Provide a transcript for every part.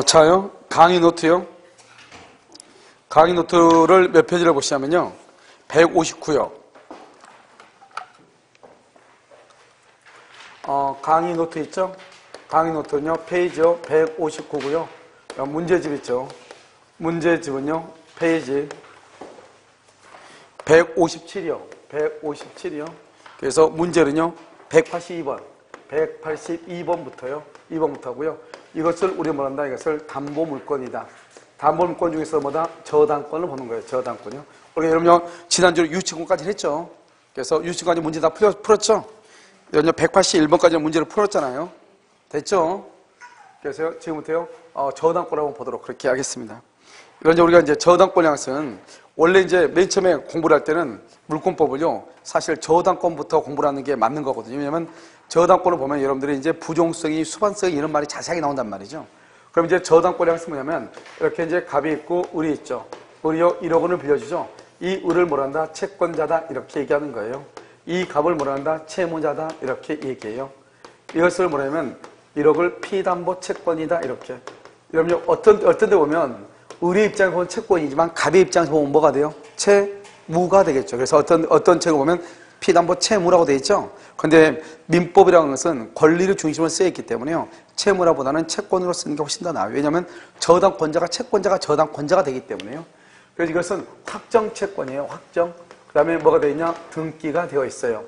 자요. 강의 노트요. 강의 노트를 몇 페이지를 보시냐면요. 159요. 강의 노트 있죠? 강의 노트는요. 페이지요. 159고요. 문제집 있죠? 문제집은요. 페이지 157이요. 157이요. 그래서 문제는요. 182번. 182번부터요. 2번부터고요. 이것을 우리 뭐란다? 이것을 담보물권이다. 담보물권 중에서 뭐다? 저당권을 보는 거예요. 저당권이요. 우리 여러분요. 지난주에 유치권까지 했죠. 그래서 유치권까지 문제 다 풀었죠? 여러분 181번까지 문제를 풀었잖아요. 됐죠? 그래서 지금부터요. 저당권을 한번 보도록 그렇게 하겠습니다. 이런 우리가 이제 저당권이라는 것은 원래 이제 맨 처음에 공부를 할 때는 물권법을요. 사실 저당권부터 공부를 하는 게 맞는 거거든요. 왜냐면 저당권을 보면 여러분들이 이제 부종성이, 수반성이 이런 말이 자세하게 나온단 말이죠. 그럼 이제 저당권이라는 것은 뭐냐면 이렇게 이제 갑이 있고 을이 있죠. 을이요 1억 원을 빌려주죠. 이 을을 뭐란다? 채권자다 이렇게 얘기하는 거예요. 이 갑을 뭐란다? 채무자다 이렇게 얘기해요. 이것을 뭐냐면 1억을 피담보 채권이다 이렇게. 여러분 어떤 데 보면 을의 입장에서 보면 채권이지만 갑의 입장에서 보면 뭐가 돼요? 채무가 되겠죠. 그래서 어떤 책을 보면 피담보 채무라고 되어 있죠. 그런데 민법이라는 것은 권리를 중심으로 쓰여 있기 때문에요. 채무라보다는 채권으로 쓰는 게 훨씬 더 나아요. 왜냐하면 저당권자가 채권자가 저당권자가 되기 때문에요. 그래서 이것은 확정 채권이에요. 확정. 그 다음에 뭐가 되어 있냐? 등기가 되어 있어요.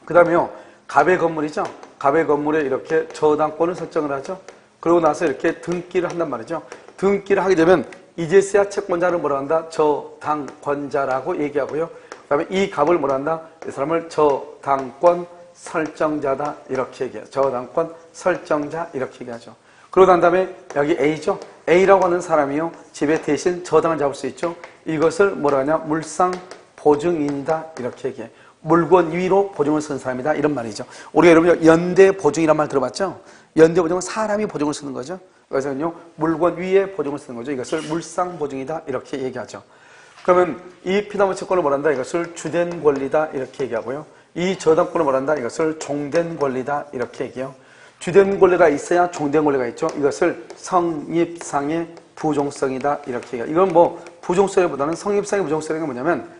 그 다음에요. 갑의 건물이죠. 갑의 건물에 이렇게 저당권을 설정을 하죠. 그러고 나서 이렇게 등기를 한단 말이죠. 등기를 하게 되면 이제서야 채권자를 뭐라 한다? 저당권자라고 얘기하고요. 그 다음에 이 갑을 뭐라 한다? 이 사람을 저당권 설정자다 이렇게 얘기해요. 저당권 설정자 이렇게 얘기하죠. 그러고 난 다음에 여기 A죠. A라고 하는 사람이요. 집에 대신 저당을 잡을 수 있죠. 이것을 뭐라 하냐? 물상보증인이다 이렇게 얘기해요. 물권 위로 보증을 쓴 사람이다 이런 말이죠. 우리가 여러분 연대보증이란 말 들어봤죠? 연대보증은 사람이 보증을 쓰는 거죠. 그래서요 물권 위에 보증을 쓰는 거죠. 이것을 물상보증이다 이렇게 얘기하죠. 그러면 이 피담보 채권을 뭐란다? 이것을 주된 권리다 이렇게 얘기하고요. 이 저당권을 뭐란다? 이것을 종된 권리다 이렇게 얘기해요. 주된 권리가 있어야 종된 권리가 있죠. 이것을 성립상의 부종성이다 이렇게 얘기해요. 이건 뭐 부종성보다는 성립상의 부종성이 뭐냐면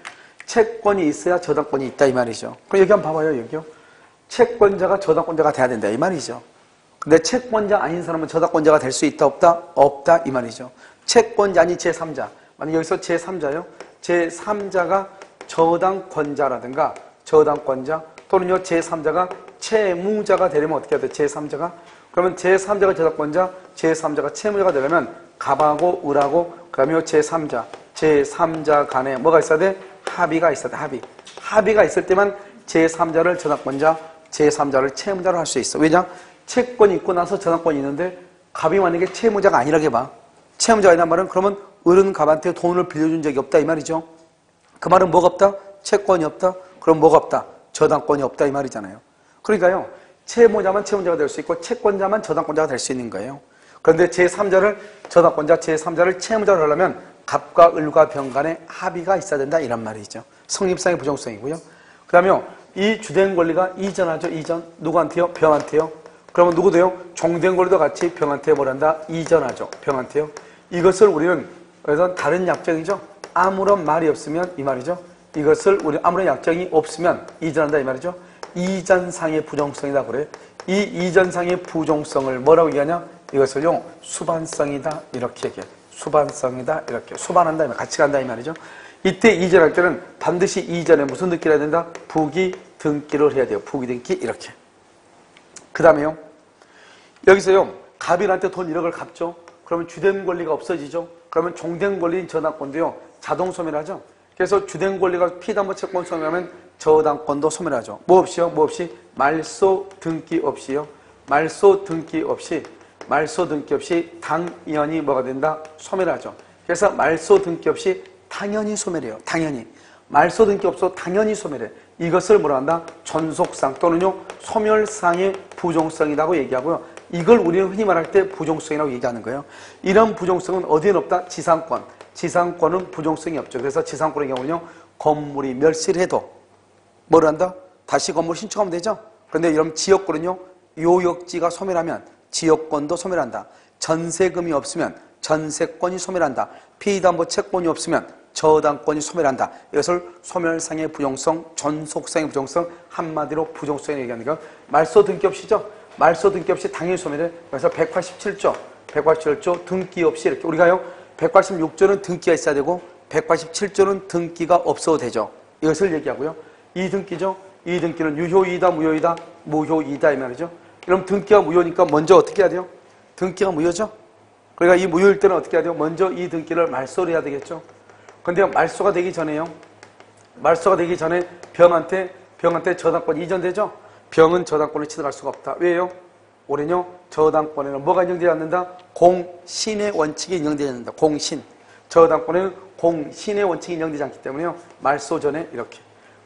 채권이 있어야 저당권이 있다 이 말이죠. 그럼 여기 한번 봐봐요. 여기요. 채권자가 저당권자가 돼야 된다 이 말이죠. 근데 채권자 아닌 사람은 저당권자가 될 수 있다 없다? 없다 이 말이죠. 채권자 아닌 제3자. 만약 여기서 제3자요. 제3자가 저당권자라든가 저당권자 또는요 제3자가 채무자가 되려면 어떻게 해야 돼? 제3자가 그러면 제3자가 저당권자, 제3자가 채무자가 되려면 갑하고 을하고 그다음에 제3자 간에 뭐가 있어야 돼? 합의가 있어야 돼. 합의가 있을 때만 제3자를 저당권자, 제3자를 채무자로 할 수 있어. 왜냐? 채권이 있고 나서 저당권이 있는데 갑이 만약에 채무자가 아니라게 봐. 채무자가 아니란 말은 그러면 을은 갑한테 돈을 빌려준 적이 없다 이 말이죠. 그 말은 뭐가 없다? 채권이 없다? 그럼 뭐가 없다? 저당권이 없다 이 말이잖아요. 그러니까요. 채무자만 채무자가 될 수 있고 채권자만 저당권자가 될 수 있는 거예요. 그런데 제3자를 저당권자, 제3자를 채무자로 하려면 갑과 을과 병 간에 합의가 있어야 된다 이란 말이죠. 성립상의 부종성이고요. 그 다음에 이 주된 권리가 이전하죠. 이전. 누구한테요? 병한테요. 그러면 누구도요? 종된 권리도 같이 병한테 뭐란다? 이전하죠. 병한테요. 이것을 우리는 그래서 다른 약정이죠. 아무런 말이 없으면 이 말이죠. 이것을 우리 아무런 약정이 없으면 이전한다 이 말이죠. 이전상의 부종성이다 그래. 이 이전상의 부종성을 뭐라고 얘기하냐? 이것을요 수반성이다 이렇게 얘기해. 수반성이다 이렇게 수반한다 같이 간다 이 말이죠. 이때 이전할 때는 반드시 이전에 무슨 등기를 해야 된다? 부기 등기를 해야 돼요. 부기 등기 이렇게. 그 다음에요 여기서요 갑인한테 돈 1억을 갚죠. 그러면 주된 권리가 없어지죠. 그러면 종된 권리인 저당권도요 자동 소멸하죠. 그래서 주된 권리가 피담보 채권 소멸하면 저당권도 소멸하죠. 뭐 없이요? 뭐 없이? 말소 등기 없이요. 말소 등기 없이 당연히 뭐가 된다? 소멸하죠. 그래서 말소 등기 없이 당연히 소멸해요. 당연히. 말소 등기 없어 당연히 소멸해. 이것을 뭐라 한다? 존속상 또는요 소멸상의 부종성이라고 얘기하고요. 이걸 우리는 흔히 말할 때 부종성이라고 얘기하는 거예요. 이런 부종성은 어디에는 없다? 지상권. 지상권은 부종성이 없죠. 그래서 지상권의 경우는요 건물이 멸실을 해도 뭘 한다? 다시 건물 신청하면 되죠. 그런데 이런 지역권은요 요역지가 소멸하면 지역권도 소멸한다. 전세금이 없으면 전세권이 소멸한다. 피담보 채권이 없으면 저당권이 소멸한다. 이것을 소멸상의 부정성, 전속상의 부정성, 한마디로 부정성을 얘기하는 거. 말소 등기 없이죠. 말소 등기 없이 당연히 소멸해. 그래서 187조 등기 없이 이렇게 우리가요 186조는 등기가 있어야 되고 187조는 등기가 없어도 되죠. 이것을 얘기하고요. 이 등기죠. 이 등기는 유효이다, 무효이다, 무효이다 이 말이죠. 그럼 등기가 무효니까 먼저 어떻게 해야 돼요? 등기가 무효죠. 그러니까 이 무효일 때는 어떻게 해야 돼요? 먼저 이 등기를 말소를 해야 되겠죠. 근데 말소가 되기 전에요. 말소가 되기 전에 병한테 저당권이 이전되죠. 병은 저당권을 취득할 수가 없다. 왜요? 올해요 저당권에는 뭐가 인정되지 않는다? 공신의 원칙이 인정되지 않는다. 공신. 저당권에는 공신의 원칙이 인정되지 않기 때문에요. 말소 전에 이렇게.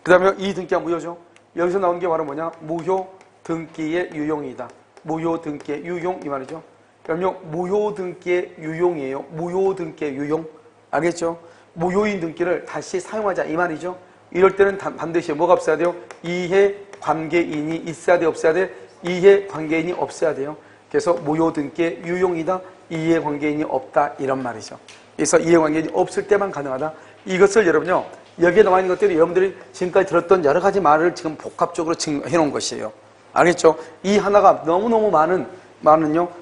그 다음에 이 등기가 무효죠. 여기서 나온 게 바로 뭐냐? 무효 등기의 유용이다. 무효 등기의 유용 이 말이죠. 그럼요 무효 등기의 유용이에요. 무효 등기의 유용. 알겠죠? 무효인 등기를 다시 사용하자 이 말이죠. 이럴 때는 반드시 뭐가 없어야 돼요? 이해관계인이 있어야 돼, 없어야 돼? 이해관계인이 없어야 돼요. 그래서 무효 등기의 유용이다. 이해관계인이 없다 이런 말이죠. 그래서 이해관계인이 없을 때만 가능하다. 이것을 여러분요 여기에 나와 있는 것들이 여러분들이 지금까지 들었던 여러 가지 말을 지금 복합적으로 해놓은 것이에요. 알겠죠? 이 하나가 너무너무 많은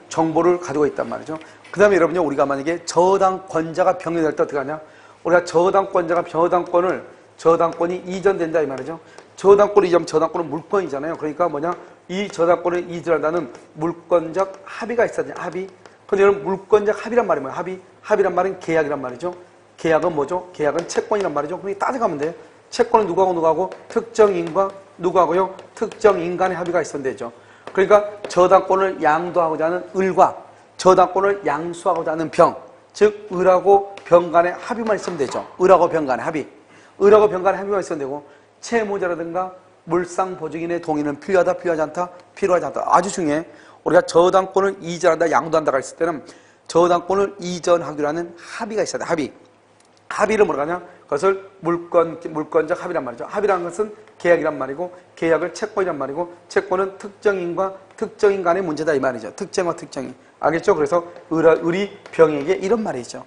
정보를 가지고 있단 말이죠. 그 다음에 여러분요 우리가 만약에 저당권자가 병이 될 때 어떻게 하냐? 우리가 저당권자가 저당권이 이전된다 이 말이죠. 저당권이 이전하면 저당권은 물권이잖아요. 그러니까 뭐냐? 이 저당권을 이전한다는 물권적 합의가 있어야 돼요. 합의. 근데 여러분 물권적 합의란 말이 뭐예요? 합의란 말은 계약이란 말이죠. 계약은 뭐죠? 계약은 채권이란 말이죠. 그러니까 따져가면 돼요. 채권은 누구하고 특정인과 누구하고요? 특정인간의 합의가 있으면 되죠. 그러니까 저당권을 양도하고자 하는 을과 저당권을 양수하고자 하는 병, 즉 을하고 병 간의 합의만 있으면 되죠. 을하고 병 간의 합의. 을하고 병 간의 합의만 있으면 되고 채무자라든가 물상보증인의 동의는 필요하다, 필요하지 않다, 필요하지 않다. 아주 중요해. 우리가 저당권을 이전한다, 양도한다가 있을 때는 저당권을 이전하기로 하는 합의가 있어야 돼. 합의. 합의를 뭐라 하냐? 그것을 물권적 합의란 말이죠. 합의라는 것은 계약이란 말이고 계약을 채권이란 말이고 채권은 특정인과 특정인 간의 문제다 이 말이죠. 특정과 특정인. 알겠죠? 그래서 을이 병에게 이런 말이죠.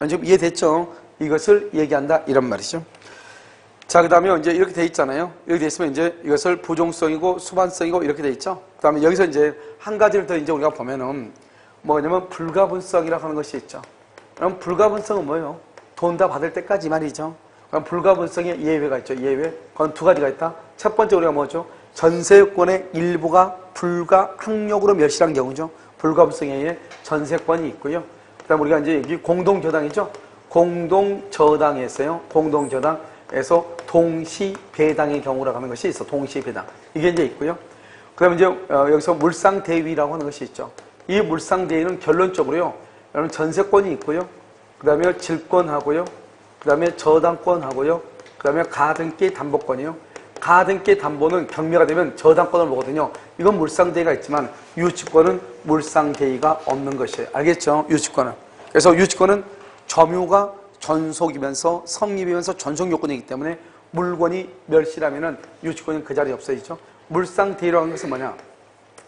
지금 이해됐죠? 이것을 얘기한다 이런 말이죠. 자, 그 다음에 이제 이렇게 돼 있잖아요. 이렇게 돼 있으면 이제 이것을 부종성이고 수반성이고 이렇게 돼 있죠. 그 다음에 여기서 이제 한 가지를 더 이제 우리가 보면은 뭐냐면 불가분성이라고 하는 것이 있죠. 그럼 불가분성은 뭐예요? 돈 다 받을 때까지 말이죠. 그럼 불가분성에 예외가 있죠. 예외. 그건 두 가지가 있다. 첫 번째 우리가 뭐죠? 전세권의 일부가 불가항력으로 멸실한 경우죠. 불가분성에 의해 전세권이 있고요. 그 다음에 우리가 이제 여기 공동저당이죠. 공동저당에서요. 공동저당에서 동시배당의 경우라고 하는 것이 있어. 동시배당. 이게 이제 있고요. 그 다음에 이제 여기서 물상대위라고 하는 것이 있죠. 이 물상대위는 결론적으로요. 여러분 전세권이 있고요. 그 다음에 질권하고요. 그 다음에 저당권하고요. 그 다음에 가등기 담보권이요. 가등기 담보는 경매가 되면 저당권을 보거든요. 이건 물상대위가 있지만 유치권은 물상대위가 없는 것이에요. 알겠죠? 유치권은. 그래서 유치권은 점유가 전속이면서 성립이면서 전속 요건이기 때문에 물건이 멸실하면은 유치권은 그 자리에 없어지죠. 물상대위라고 하는 것은 뭐냐?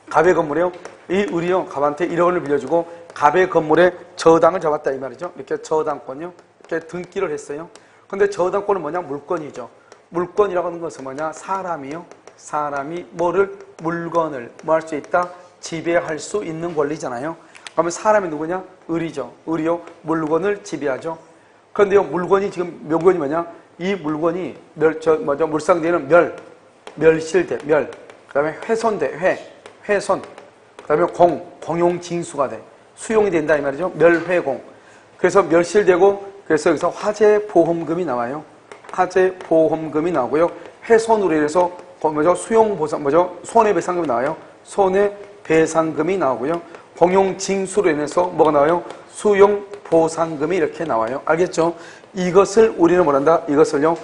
갑의 건물에요. 이 을이요. 갑한테 1억 원을 빌려주고 갑의 건물에 저당을 잡았다 이 말이죠. 이렇게 저당권요. 이렇게 등기를 했어요. 근데 저당권은 뭐냐? 물건이죠. 물건이라고 하는 것은 뭐냐? 사람이요. 사람이 물건을 뭐 할 수 있다? 지배할 수 있는 권리잖아요. 그러면 사람이 누구냐? 을이죠. 을이요. 물건을 지배하죠. 그런데요. 물건이 지금 명분이 뭐냐? 이 물건이 물상대위는 멸실돼. 그 다음에 훼손돼. 훼손. 그 다음에 공용징수가 돼. 수용이 된다 이 말이죠. 멸회공. 그래서 멸실되고 그래서 여기서 화재보험금이 나와요. 화재보험금이 나오고요. 훼손으로 인해서 수용보상 손해배상금이 나와요. 손해배상금이 나오고요. 공용징수로 인해서 뭐가 나와요? 수용보상금이 이렇게 나와요. 알겠죠? 이것을 우리는 뭐란다? 이것을요.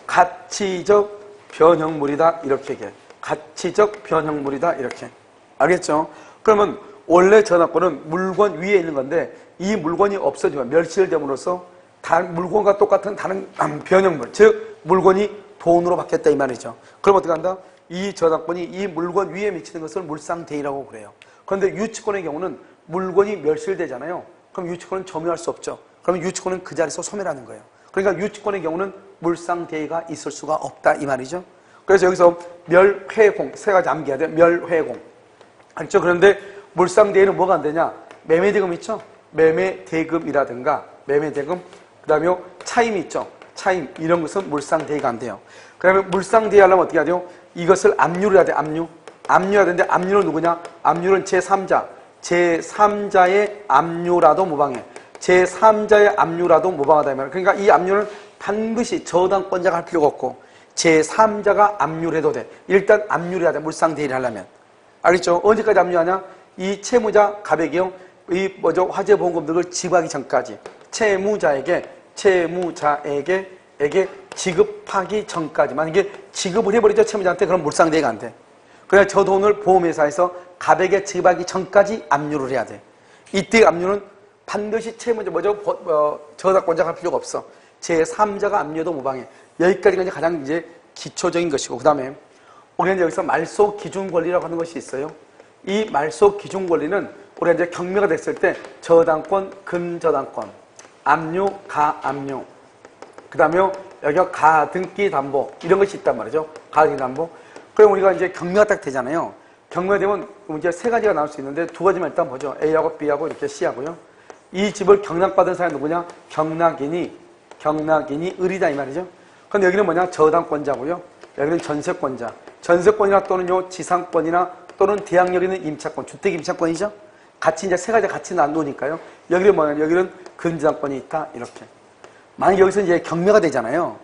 가치적 변형물이다 이렇게 얘기해요. 가치적 변형물이다 이렇게. 알겠죠? 그러면 원래 저당권은 물건 위에 있는 건데 이 물건이 없어지면 멸실됨으로써 다른 물건과 똑같은 다른 변형물, 즉 물건이 돈으로 바뀌었다 이 말이죠. 그럼 어떻게 한다? 이 저당권이 이 물건 위에 미치는 것을 물상대위라고 그래요. 그런데 유치권의 경우는 물건이 멸실되잖아요. 그럼 유치권은 점유할 수 없죠. 그럼 유치권은 그 자리에서 소멸하는 거예요. 그러니까 유치권의 경우는 물상대의가 있을 수가 없다 이 말이죠. 그래서 여기서 멸회공 세 가지 암기해야 돼요. 멸회공 알죠? 그런데 물상대의는 뭐가 안 되냐? 매매대금 있죠? 매매대금이라든가 매매대금 그 다음에 차임 있죠? 차임 이런 것은 물상대의가 안 돼요. 그 다음에 물상대의 하려면 어떻게 해야 돼요? 이것을 압류를 해야 돼. 압류해야 되는데 압류는 누구냐? 압류는 제3자 제3자의 압류라도 무방해. 제3자의 압류라도 무방하다 이 말이에요. 그러니까 이 압류는 반드시 저당권자가 할 필요가 없고 제3자가 압류를 해도 돼. 일단 압류를 해야 돼. 물상대의를 하려면. 알겠죠? 언제까지 압류하냐? 이 채무자 가백이요. 이 화재보험금 등을 지급하기 전까지 채무자에게 지급하기 전까지. 만약에 지급을 해버리죠. 채무자한테. 그럼 물상대의가 안 돼. 그래야 저 돈을 보험회사에서 가백에 지급하기 전까지 압류를 해야 돼. 이때 압류는 반드시 채무자, 저당권자가 할 필요가 없어. 제3자가 압류해도 무방해. 여기까지가 이제 가장 이제 기초적인 것이고, 그 다음에 우리가 이제 여기서 말소 기준 권리라고 하는 것이 있어요. 이 말소 기준 권리는 우리가 이제 경매가 됐을 때 저당권, 근저당권, 압류, 가압류, 그 다음에 여기가 가등기 담보 이런 것이 있단 말이죠. 가등기 담보. 그럼 우리가 이제 경매가 딱 되잖아요. 경매가 되면 이제 세 가지가 나올 수 있는데 두 가지만 일단 보죠. A하고 B하고 이렇게 C하고요. 이 집을 경락받은 사람이 누구냐? 경락인이 을이다 이 말이죠. 근데 여기는 뭐냐? 저당권자고요. 여기는 전세권자. 전세권이나 또는요 지상권이나 또는 대항력 있는 임차권, 주택 임차권이죠. 같이 이제 세 가지 같이 나누니까요. 여기는 뭐냐? 여기는 근저당권이 있다 이렇게. 만약 여기서 이제 경매가 되잖아요.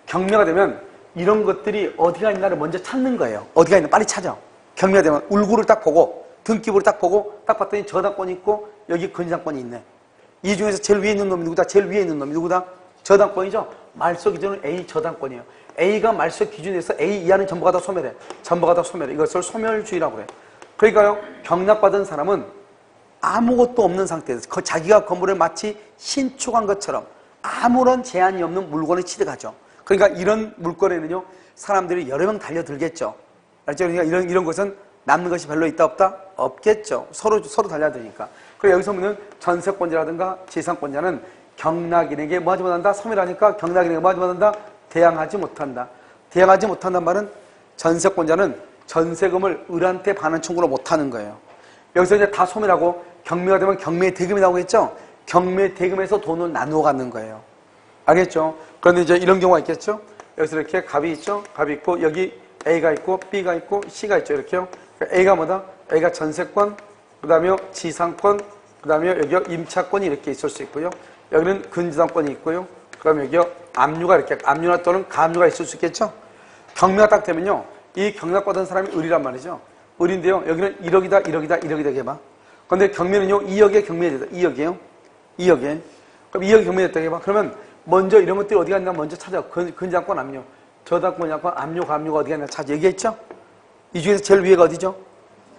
경매가 되면 이런 것들이 어디가 있나를 먼저 찾는 거예요. 어디가 있나 빨리 찾아. 경매가 되면 울구를 딱 보고 등기부를 딱 보고 딱 봤더니 저당권이 있고 여기 근저당권이 있네. 이 중에서 제일 위에 있는 놈이 누구다? 제일 위에 있는 놈이 누구다? 저당권이죠. 말소 기준은 A 저당권이에요. A가 말소 기준에서 A 이하는 전부가 다 소멸해. 전부가 다 소멸해. 이것을 소멸주의라고 그래. 그러니까요. 경락받은 사람은 아무것도 없는 상태에서 자기가 건물을 마치 신축한 것처럼 아무런 제한이 없는 물건을 취득하죠. 그러니까 이런 물건에는요. 사람들이 여러 명 달려들겠죠. 알죠? 그러니까 이런 것은 남는 것이 별로 있다 없다? 없겠죠. 서로 달려드니까. 그리고 여기서 보면 전세권자라든가 지상권자는 경락인에게 뭐 하지 못한다? 소멸하니까 경락인에게 뭐 하지 못한다? 대항하지 못한다. 대항하지 못한다는 말은 전세권자는 전세금을 을한테 반환 청구를 못하는 거예요. 여기서 이제 다 소멸하고 경매가 되면 경매 대금이 나오겠죠? 경매 대금에서 돈을 나누어 갖는 거예요. 알겠죠? 그런데 이제 이런 경우가 있겠죠? 여기서 이렇게 갑이 있죠? 갑이 있고 여기 A가 있고 B가 있고 C가 있죠. 이렇게요. A가 뭐다? A가 전세권, 그 다음에 지상권, 그 다음에 여기 임차권이 이렇게 있을 수 있고요. 여기는 근저당권이 있고요. 그 다음에 여기 압류가 이렇게 압류나 또는 가압류가 있을 수 있겠죠. 경매가 딱 되면요. 이 경락받은 사람이 을이란 말이죠. 을인데요. 여기는 1억이다 해봐. 그런데 경매는요. 2억에 경매가 됐다. 2억이에요. 2억에. 그럼 2억에 경매가 됐다 해봐. 그러면 먼저 이런 것들이 어디 갔나 먼저 찾아. 근저당권 압류. 저당권 약관 압류 가압류가 어디 갔나 찾아. 얘기했죠? 이 중에서 제일 위에가 어디죠?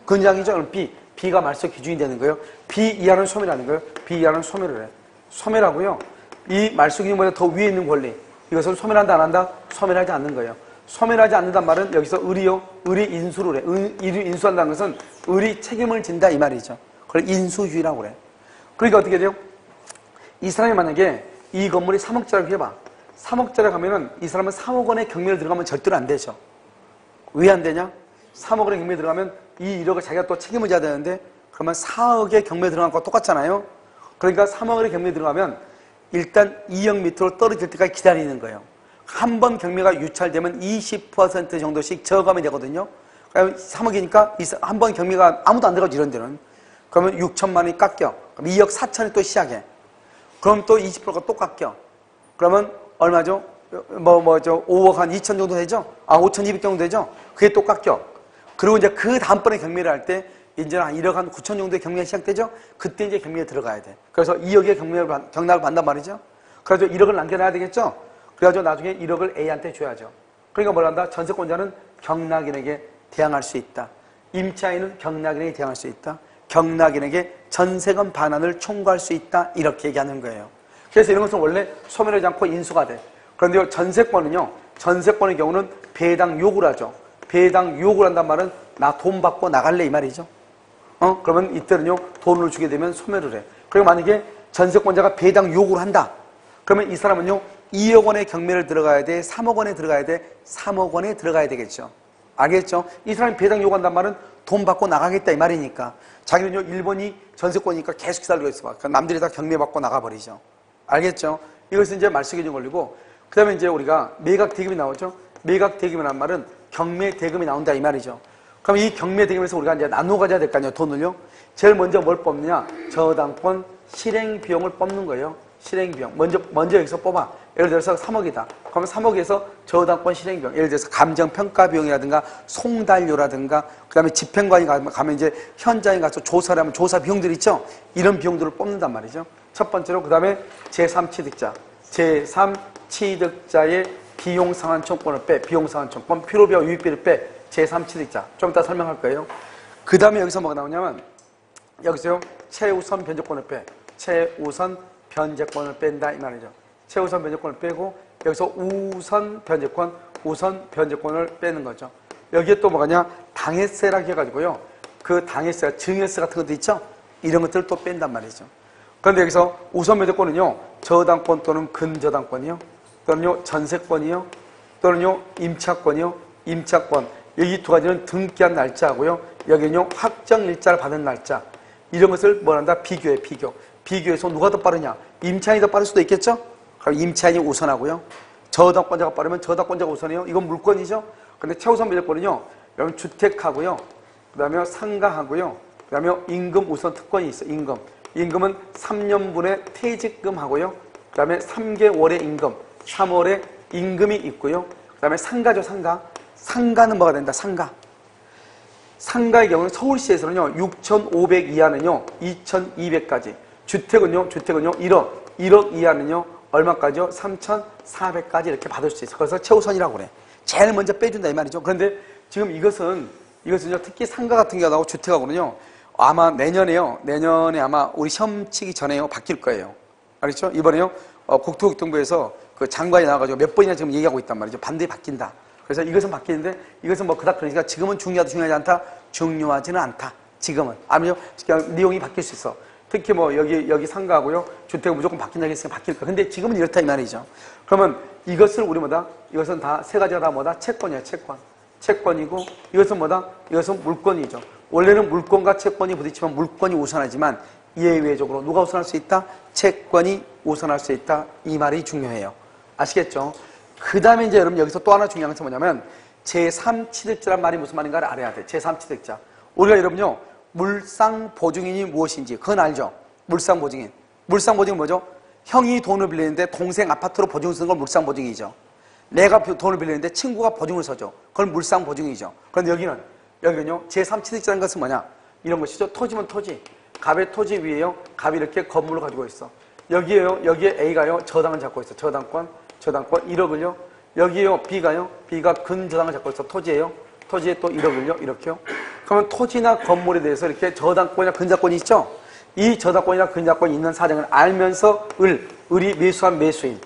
근저당이죠. 그럼 B. B가 말소 기준이 되는 거예요. B 이하는 소멸하는 거예요. B 이하는 소멸을 해. 소멸하고요. 이 말소 기준보다 더 위에 있는 권리. 이것을 소멸한다 안 한다? 소멸하지 않는 거예요. 소멸하지 않는단 말은 여기서 을이요. 을이 인수를 해. 을이 인수한다는 것은 을이 책임을 진다 이 말이죠. 그걸 인수주의라고 그래. 그러니까 어떻게 돼요? 이 사람이 만약에 이 건물이 3억짜리라고 해봐. 3억짜리 가면은 이 사람은 3억 원의 경매를 들어가면 절대로 안 되죠. 왜 안 되냐? 3억 원의 경매에 들어가면 이 1억을 자기가 또 책임을 져야 되는데 그러면 4억의 경매에 들어간 거 똑같잖아요. 그러니까 3억 원의 경매에 들어가면 일단 2억 밑으로 떨어질 때까지 기다리는 거예요. 한 번 경매가 유찰되면 20% 정도씩 저감이 되거든요. 그러면 3억이니까 한 번 경매가 아무도 안 들어가죠. 이런 데는. 그러면 6천만 원이 깎여. 그럼 2억 4천이 또 시작해. 그럼 또 20%가 또 깎여. 그러면 얼마죠? 5억 한 2천 정도 되죠? 5,200 정도 되죠? 그게 또 깎여. 그리고 이제 그 다음번에 경매를 할 때 이제 한 1억 한 9천 정도의 경매가 시작되죠? 그때 이제 경매에 들어가야 돼. 그래서 2억의 경락을 받는단 말이죠? 그래서 1억을 남겨놔야 되겠죠? 그래가지고 나중에 1억을 A한테 줘야죠. 그러니까 뭘 한다? 전세권자는 경락인에게 대항할 수 있다. 임차인은 경락인에게 대항할 수 있다. 경락인에게 전세금 반환을 청구할 수 있다. 이렇게 얘기하는 거예요. 그래서 이런 것은 원래 소멸하지 않고 인수가 돼. 그런데 전세권은요. 전세권의 경우는 배당 요구를 하죠. 배당 요구를 한단 말은 나 돈 받고 나갈래 이 말이죠. 그러면 이때는요, 돈을 주게 되면 소멸을 해. 그리고 만약에 전세권자가 배당 요구를 한다. 그러면 이 사람은요, 2억 원의 경매를 들어가야 돼? 3억 원에 들어가야 돼? 3억 원에 들어가야 되겠죠. 알겠죠? 이 사람이 배당 요구한단 말은 돈 받고 나가겠다 이 말이니까. 자기는요, 1번이 전세권이니까 계속 기다리고 있어. 그러니까 남들이 다 경매 받고 나가버리죠. 알겠죠? 이것은 이제 말소기준 걸리고, 그 다음에 이제 우리가 매각 대금이 나오죠? 매각 대금이란 말은 경매 대금이 나온다 이 말이죠. 그럼 이 경매 대금에서 우리가 이제 나눠 가져야 될 거 아니에요, 돈을요? 제일 먼저 뭘 뽑느냐? 저당권 실행 비용을 뽑는 거예요. 실행 비용. 먼저 여기서 뽑아. 예를 들어서 3억이다. 그러면 3억에서 저당권 실행 비용. 예를 들어서 감정 평가 비용이라든가 송달료라든가 그다음에 집행관이 가면 이제 현장에 가서 조사를 하면 조사 비용들 있죠? 이런 비용들을 뽑는단 말이죠. 첫 번째로 그다음에 제3취득자. 제3취득자의 비용 상환청권을 빼. 비용 상환청권, 필요비와 유익비를 빼. 제3취득자. 좀 이따 설명할 거예요. 그 다음에 여기서 뭐가 나오냐면 여기서요, 최우선 변제권을 빼. 최우선 변제권을 뺀다 이 말이죠. 최우선 변제권을 빼고 여기서 우선 변제권을 빼는 거죠. 여기에 또 뭐가냐? 당해세라고 해가지고요. 그 당해세, 증여세 같은 것도 있죠? 이런 것들을 또 뺀단 말이죠. 그런데 여기서 우선 변제권은요, 저당권 또는 근저당권이요, 또는요, 전세권이요, 또는요, 임차권이요, 임차권. 여기 두 가지는 등기한 날짜하고요, 여기는요, 확정 일자를 받은 날짜. 이런 것을 뭘 한다? 비교해, 비교. 비교해서 누가 더 빠르냐? 임차인이 더 빠를 수도 있겠죠? 그럼 임차인이 우선하고요. 저당권자가 빠르면 저당권자가 우선이에요. 이건 물권이죠? 근데 최우선 변제권은요, 여러분 주택하고요, 그 다음에 상가하고요, 그 다음에 임금 우선 특권이 있어, 임금. 임금은 3년분의 퇴직금하고요, 그 다음에 3개월의 임금, 3월에 임금이 있고요, 그 다음에 상가죠, 상가. 상가는 뭐가 된다, 상가. 상가의 경우는 서울시에서는요, 6,500 이하는요, 2,200까지. 주택은요, 1억 이하는요, 얼마까지요? 3,400까지 이렇게 받을 수 있어요. 그래서 최우선이라고 그래. 제일 먼저 빼준다 이 말이죠. 그런데 지금 이것은요, 특히 상가 같은 경우하고 주택하고는요, 아마 내년에 아마 우리 시험 치기 전에요, 바뀔 거예요. 알겠죠? 이번에요, 국토교통부에서 그 장관이 나와가지고 몇 번이나 지금 얘기하고 있단 말이죠. 반드시 바뀐다. 그래서 이것은 바뀌는데, 이것은 뭐 그닥 그러니까 지금은 중요하지 않다? 중요하지는 않다. 지금은. 아니요, 그냥 내용이 바뀔 수 있어. 특히 뭐 여기 상가하고요, 주택은 무조건 바뀐다 했으니까 바뀔 거야. 근데 지금은 이렇다 이 말이죠. 그러면 이것을 우리 뭐다? 이것은 다 세 가지가 다 뭐다? 채권이야, 채권. 채권이고, 이것은 뭐다? 이것은 물권이죠. 원래는 물권과 채권이 부딪히면 물권이 우선하지만 예외적으로 누가 우선할 수 있다? 채권이 우선할 수 있다. 이 말이 중요해요. 아시겠죠? 그 다음에 이제 여러분 여기서 또 하나 중요한 것은 뭐냐면 제3취득자란 말이 무슨 말인가를 알아야 돼. 제3취득자. 우리가 여러분요, 물상보증인이 무엇인지 그건 알죠? 물상보증인. 물상보증은 뭐죠? 형이 돈을 빌리는데 동생 아파트로 보증을 쓰는 건 물상보증이죠. 내가 돈을 빌리는데 친구가 보증을 서죠. 그건 물상보증이죠. 그런데 여기는요, 제3취득자라는 것은 뭐냐? 이런 것이죠. 토지면 토지. 갑의 토지 위에요, 갑이 이렇게 건물을 가지고 있어. 여기에 A가요, 저당을 잡고 있어. 저당권 1억을요. 여기에요, B가 근저당을 잡고 있어. 토지예요. 토지에 또 1억을요. 이렇게요. 그러면 토지나 건물에 대해서 이렇게 저당권이나 근저당권이 있죠? 이 저당권이나 근저당권이 있는 사정을 알면서 을이 매수한 매수인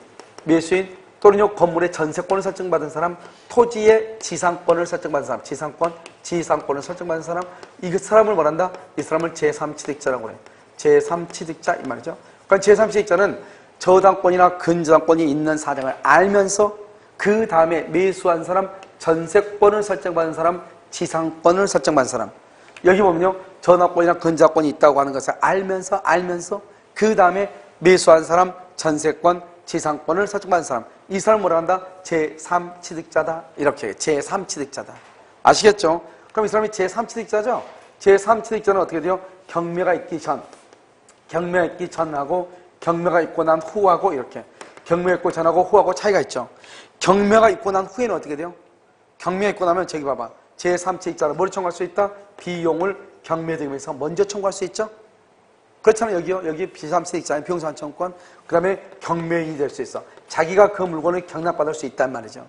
또는요, 건물의 전세권을 설정받은 사람, 토지의 지상권을 설정받은 사람, 지상권을 설정받은 사람, 이 사람을 말한다? 이 사람을 제3취득자라고 그래. 제3취득자 이 말이죠. 그러니까 제3취득자는 저당권이나 근저당권이 있는 사정을 알면서 그 다음에 매수한 사람, 전세권을 설정받은 사람, 지상권을 설정받은 사람. 여기 보면요, 저당권이나 근저당권이 있다고 하는 것을 알면서 그 다음에 매수한 사람, 전세권, 지상권을 설정받은 사람. 이 사람을 뭐라 한다? 제3취득자다. 이렇게 제3취득자다. 아시겠죠? 그럼 이 사람이 제3취득자죠? 제3취득자는 어떻게 돼요? 경매가 있기 전하고 경매가 있고 난 후하고 이렇게. 경매가 있고 전하고 후하고 차이가 있죠. 경매가 있고 난 후에는 어떻게 돼요? 경매가 있고 나면 저기 봐봐. 제3취득자로 뭘 청구할 수 있다? 비용을 경매대금에서 먼저 청구할 수 있죠? 그렇잖아요. 여기 제3취득자의 비용상환청권, 그 다음에 경매인이 될 수 있어. 자기가 그 물건을 경락받을 수 있단 말이죠.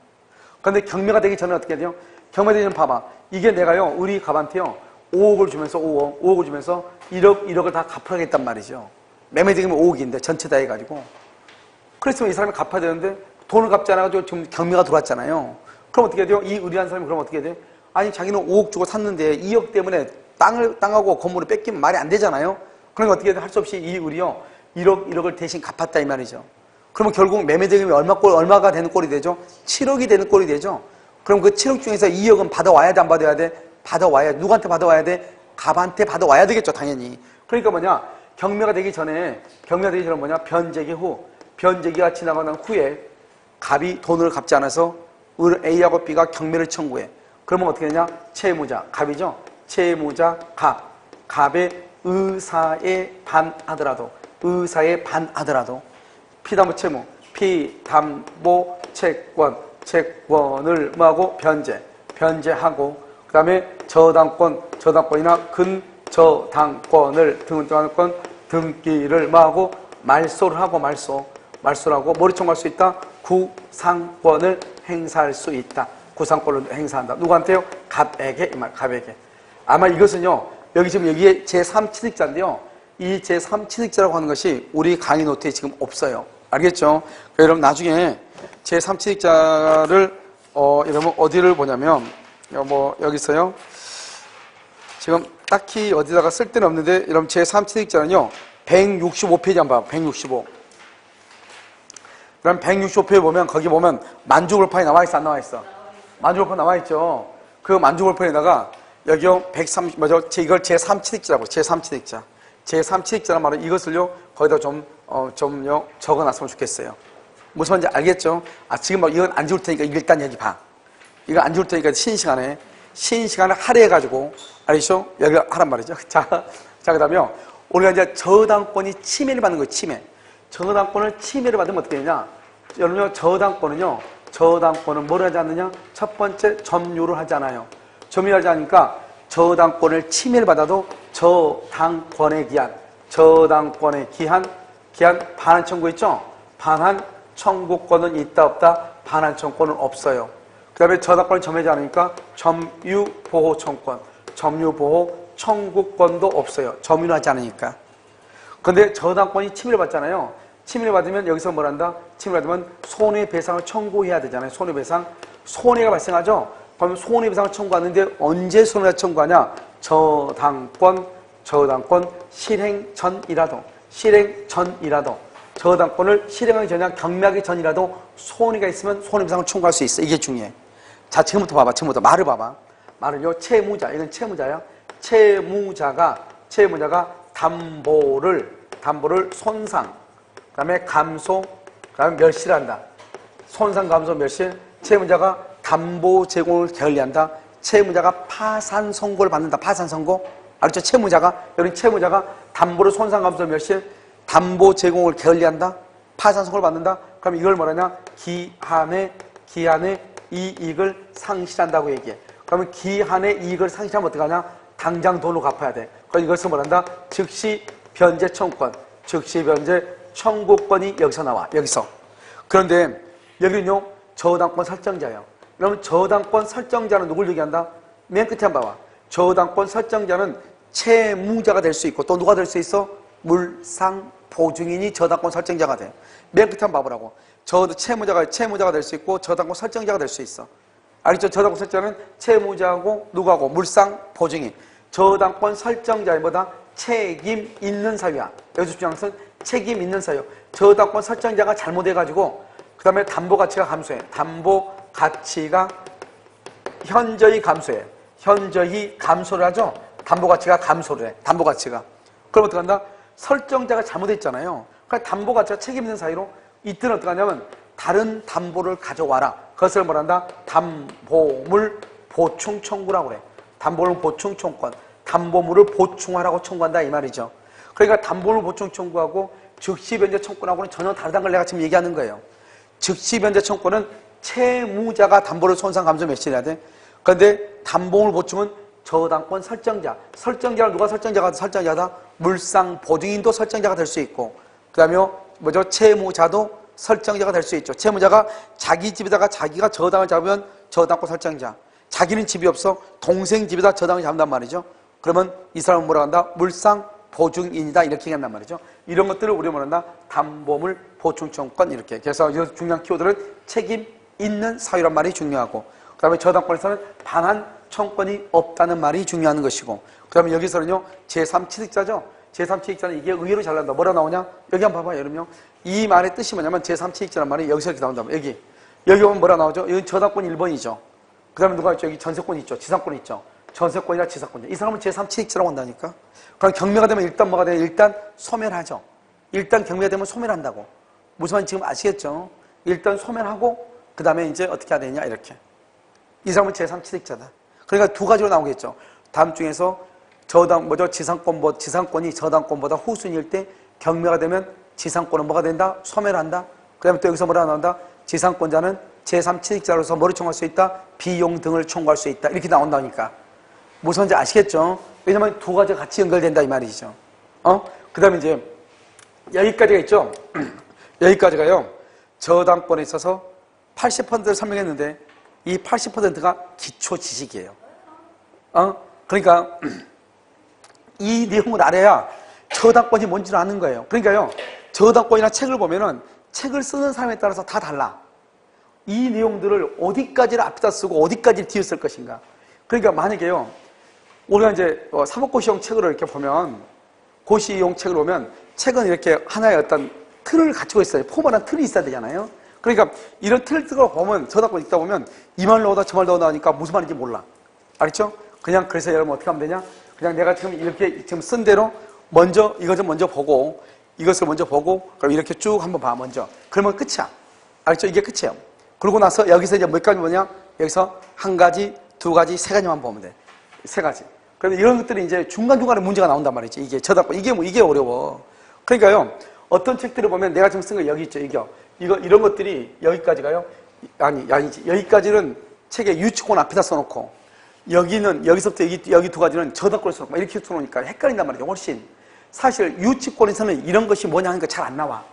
그런데 경매가 되기 전에 어떻게 돼요? 경매되기 전에 봐봐. 이게 내가요, 우리 갑한테요, 5억을 주면서 5억을 주면서 1억을 다 갚아야겠단 말이죠. 매매대금이 5억인데 전체 다 해가지고. 그랬으면 이 사람이 갚아야 되는데 돈을 갚지 않아가지고 지금 경매가 들어왔잖아요. 그럼 어떻게 돼요? 이 의리한 사람이 그럼 어떻게 돼? 아니 자기는 5억 주고 샀는데 2억 때문에 땅하고 건물을 뺏기면 말이 안 되잖아요. 그러니까 어떻게 할 수 없이 이 을이요 1억을 대신 갚았다 이 말이죠. 그러면 결국 매매대금이 얼마가 되는 꼴이 되죠? 7억이 되는 꼴이 되죠. 그럼 그 7억 중에서 2억은 받아와야 돼, 안 받아야 돼? 받아와야 돼. 누구한테 받아와야 돼? 갑한테 받아와야 되겠죠, 당연히. 그러니까 뭐냐? 경매가 되기 전에 뭐냐? 변제기 후, 변제기가 지나고 난 후에 갑이 돈을 갚지 않아서 A하고 B가 경매를 청구해. 그러면 어떻게 되냐? 채무자, 갑이죠? 채무자, 갑의 의사에 반하더라도, 피담보 채무, 피담보 채권을 뭐하고? 변제하고, 그 다음에 저당권이나 근저당권, 등기를 뭐하고? 말소를 하고, 말소하고, 뭐를 청구할 수 있다? 구상권을 행사할 수 있다. 구상권을 행사한다. 누구한테요? 갑에게, 이 말, 갑에게. 아마 이것은요, 여기에 제3취득자인데요. 이 제3취득자라고 하는 것이 우리 강의 노트에 지금 없어요. 알겠죠? 여러분, 나중에 제3취득자를, 여러분, 어디를 보냐면, 여기서요. 지금 딱히 어디다가 쓸 데는 없는데, 여러분, 제3취득자는요, 165페이지 한번 봐요. 165. 그럼 165페이지 보면, 거기 보면, 만주골판이 나와있어, 안 나와있어? 만주골판 나와있죠? 그 만주골판에다가, 여기요, 이걸 제3취득자라고, 제3취득자. 제3취득자란 말은 이것을요, 거기다 좀요, 적어놨으면 좋겠어요. 무슨 말인지 알겠죠? 지금 막 이건 안 지울 테니까 일단 여기 봐. 이거 안 지울 테니까 쉬는 시간을 할애해가지고, 알겠죠? 여기 하란 말이죠. 자, 그 다음에 우리가 이제 저당권이 침해를 받는 거예요, 침해. 저당권을 침해를 받으면 어떻게 되냐? 여러분요, 저당권은 뭘 하지 않느냐? 첫 번째, 점유를 하지 않아요. 점유하지 않으니까 저당권을 침해를 받아도 저당권의 기한 반환 청구 있죠? 반환 청구권은 있다 없다? 반환 청구권은 없어요. 그 다음에 저당권을 점유하지 않으니까 점유보호 청구권도 없어요. 점유를 하지 않으니까. 그런데 저당권이 침해를 받잖아요. 침해를 받으면 여기서 뭘 한다? 침해를 받으면 손해배상을 청구해야 되잖아요. 손해가 발생하죠? 그러면 손해배상을 청구하는데 언제 손해배상을 청구하냐? 저당권 실행 전이라도 저당권을 실행하기 전이나 경매하기 전이라도 손해가 있으면 손해배상을 청구할 수 있어. 이게 중요해. 자, 지금부터 봐봐. 말을 봐봐. 말을요, 채무자. 이건 채무자야. 채무자가 담보를 손상, 그 다음에 감소, 그 다음에 멸시를 한다. 손상, 감소, 멸실. 채무자가 담보 제공을 게을리한다. 채무자가 파산 선고를 받는다. 파산 선고. 알죠? 채무자가 담보를 손상, 감소, 멸실, 담보 제공을 게을리한다. 파산 선고를 받는다. 그럼 이걸 뭐라냐? 기한의 이익을 상실한다고 얘기해. 그러면 기한의 이익을 상실하면 어떡하냐? 당장 돈으로 갚아야 돼. 그럼 이것을 뭐란다? 즉시 변제 청구권이 여기서 나와. 여기서. 그런데 여기는요, 저당권 설정자예요. 그러면 저당권 설정자는 누굴 얘기한다? 맨 끝에 한번 봐봐. 저당권 설정자는 채무자가 될 수 있고 또 누가 될 수 있어? 물상보증인이 저당권 설정자가 돼. 맨 끝에 한번 봐보라고. 채무자가 될 수 있고 저당권 설정자가 될 수 있어. 알겠죠? 저당권 설정자는 채무자하고 누구하고? 물상보증인. 저당권 설정자의 뭐다? 책임 있는 사유야. 여기서 중요한 것은 책임 있는 사유. 저당권 설정자가 잘못해가지고 그 다음에 담보 가치가 감소해. 담보 가치가 현저히 감소해. 현저히 감소를 하죠? 담보 가치가 감소를 해. 담보 가치가. 그럼 어떡한다? 설정자가 잘못했잖아요. 그러니까 담보 가치가 책임 있는 사유로 이때는 어떡하냐면 다른 담보를 가져와라. 그것을 뭐란다? 담보물 보충 청구라고 그래. 담보물 보충 청구권. 담보물을 보충하라고 청구한다 이 말이죠. 그러니까 담보물 보충 청구하고 즉시 변제 청구하고는 전혀 다르다는 걸 내가 지금 얘기하는 거예요. 즉시 변제 청구는 채무자가 담보를 손상 감소 멸실해야 돼. 그런데 담보물 보충은 저당권 설정자를 누가 설정자다? 물상 보증인도 설정자가 될 수 있고, 그 다음에 채무자도 설정자가 될 수 있죠. 채무자가 자기 집에다가 자기가 저당을 잡으면 저당권 설정자. 자기는 집이 없어 동생 집에다 저당을 잡는단 말이죠. 그러면 이 사람은 뭐라고 한다? 물상 보증인이다 이렇게 얘기한단 말이죠. 이런 것들을 우리가 뭐란다? 담보물 보충 청구권 이렇게. 그래서 이 중요한 키워드는 책임 있는 사유란 말이 중요하고, 그 다음에 저당권에서는 반환 청권이 없다는 말이 중요한 것이고, 그 다음에 여기서는요, 제3취득자죠. 제3취득자는 이게 의외로 잘 나온다. 뭐라 나오냐? 여기 한번 봐봐요. 여러분요. 이 말의 뜻이 뭐냐면 제3취득자란 말이 여기서 이렇게 나온다. 여기 보면 뭐라 나오죠? 여기 저당권 1번이죠. 그 다음에 누가 있죠? 여기 전세권 있죠. 지상권 있죠. 전세권이나 지상권. 이 사람은 제3취득자라고 한다니까. 그럼 경매가 되면 일단 뭐가 돼요? 일단 소멸하죠. 일단 경매가 되면 소멸한다고. 무슨 말인지 지금 아시겠죠? 일단 소멸하고 그 다음에 이제 어떻게 해야 되냐 이렇게. 이 사람은 제3취득자다. 그러니까 두 가지로 나오겠죠. 다음 중에서 지상권이 저당권보다 후순위일 때 경매가 되면 지상권은 뭐가 된다? 소멸한다. 그 다음에 또 여기서 뭐라 나온다? 지상권자는 제3취득자로서 뭐를 청구할 수 있다? 비용 등을 청구할 수 있다. 이렇게 나온다니까. 무슨 말인지 아시겠죠? 왜냐면 두 가지가 같이 연결된다 이 말이죠. 그 다음에 이제 여기까지가 있죠. 여기까지가요. 저당권에 있어서 80%를 설명했는데 이 80%가 기초 지식이에요. 그러니까 이 내용을 알아야 저당권이 뭔지를 아는 거예요. 그러니까요. 저당권이나 책을 보면은 책을 쓰는 사람에 따라서 다 달라. 이 내용들을 어디까지를 앞에다 쓰고 어디까지를 뒤에 쓸 것인가. 그러니까 만약에요. 우리가 이제 사법고시용 책을 이렇게 보면 고시용 책을 보면 책은 이렇게 하나의 어떤 틀을 갖추고 있어요. 포멀한 틀이 있어야 되잖아요. 그러니까 이런 틀을 보면 저당권 읽다 보면 이 말 나오다 저 말 나오다 하니까 무슨 말인지 몰라. 알겠죠? 그냥 그래서 여러분 어떻게 하면 되냐? 그냥 내가 지금 이렇게 지금 쓴 대로 먼저 이것을 먼저 보고 이것을 먼저 보고 그럼 이렇게 쭉 한번 봐 먼저. 그러면 끝이야. 알겠죠? 이게 끝이에요. 그러고 나서 여기서 이제 몇 가지 뭐냐? 여기서 한 가지, 두 가지, 세 가지만 보면 돼. 세 가지. 그런데 이런 것들이 이제 중간중간에 문제가 나온단 말이지. 이게 저당권. 이게 어려워. 그러니까요. 어떤 책들을 보면 내가 지금 쓴 거 여기 있죠. 이런 것들이 여기까지가요. 아니지. 여기까지는 책에 유치권 앞에다 써놓고 여기서부터 여기 두 가지는 저당권을 써놓고 이렇게 써놓으니까 헷갈린단 말이죠. 훨씬. 사실 유치권에서는 이런 것이 뭐냐 하는 거 잘 안 나와.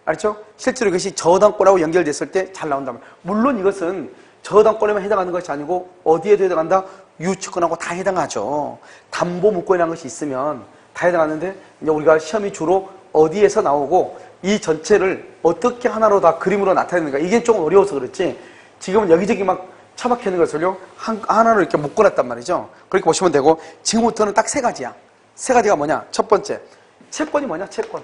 알죠? 실제로 이것이 저당권하고 연결됐을 때 잘 나온단 말이에요. 물론 이것은 저당권에만 해당하는 것이 아니고 어디에도 해당한다? 유치권하고 다 해당하죠. 담보물권이라는 것이 있으면 다 해당하는데 이제 우리가 시험이 주로 어디에서 나오고 이 전체를 어떻게 하나로 다 그림으로 나타내는가 이게 좀 어려워서 그렇지 지금은 여기저기 막 처박혀 있는 것을요 하나로 이렇게 묶어놨단 말이죠. 그렇게 보시면 되고 지금부터는 딱 세 가지야. 세 가지가 뭐냐? 첫 번째 채권이 뭐냐? 채권.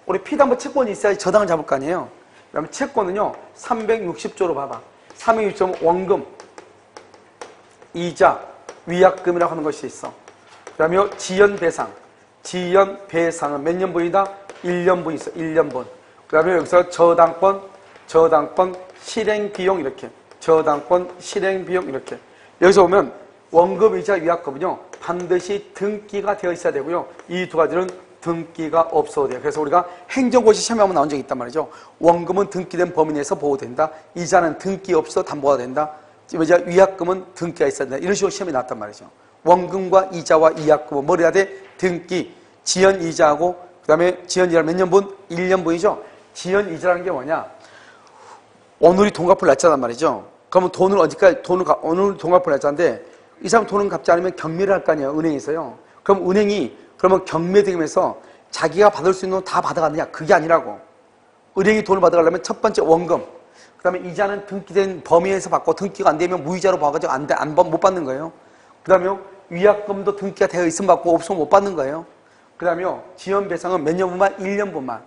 우리 피담보 채권이 있어야지 저당을 잡을 거 아니에요. 그다음에 채권은요 360조로 봐봐. 360조는 원금, 이자, 위약금이라고 하는 것이 있어. 그 다음에 지연배상. 지연배상은 몇 년분이다? 1년분 있어. 1년분. 그 다음에 여기서 저당권, 실행비용 이렇게. 저당권, 실행비용 이렇게. 여기서 보면 원금, 이자, 위약금은요. 반드시 등기가 되어 있어야 되고요. 이 두 가지는 등기가 없어도 돼요. 그래서 우리가 행정고시 시험에 한번 나온 적이 있단 말이죠. 원금은 등기된 범위 내에서 보호된다. 이자는 등기 없어 담보가 된다. 위약금은 등기가 있어야 된다. 이런 식으로 시험이 나왔단 말이죠. 원금과 이자와 위약금은 뭘 해야 돼? 등기, 지연이자하고 그 다음에 지연이자는 몇 년분? 1년분이죠. 지연이자라는 게 뭐냐? 오늘이 돈 갚을 날짜란 말이죠. 그러면 돈을 언제까지, 오늘 돈 갚을 날짜인데 이 사람 돈을 갚지 않으면 경매를 할 거 아니에요. 은행에서요. 그럼 은행이 그러면 경매대금에서 자기가 받을 수 있는 돈 다 받아가느냐? 그게 아니라고. 은행이 돈을 받아가려면 첫 번째 원금, 그 다음에 이자는 등기된 범위에서 받고 등기가 안 되면 무이자로 봐가지고 못 받는 거예요. 그 다음에 위약금도 등기가 되어 있으면 받고 없으면 못 받는 거예요. 그 다음에 지연배상은 몇 년분만? 1년분만.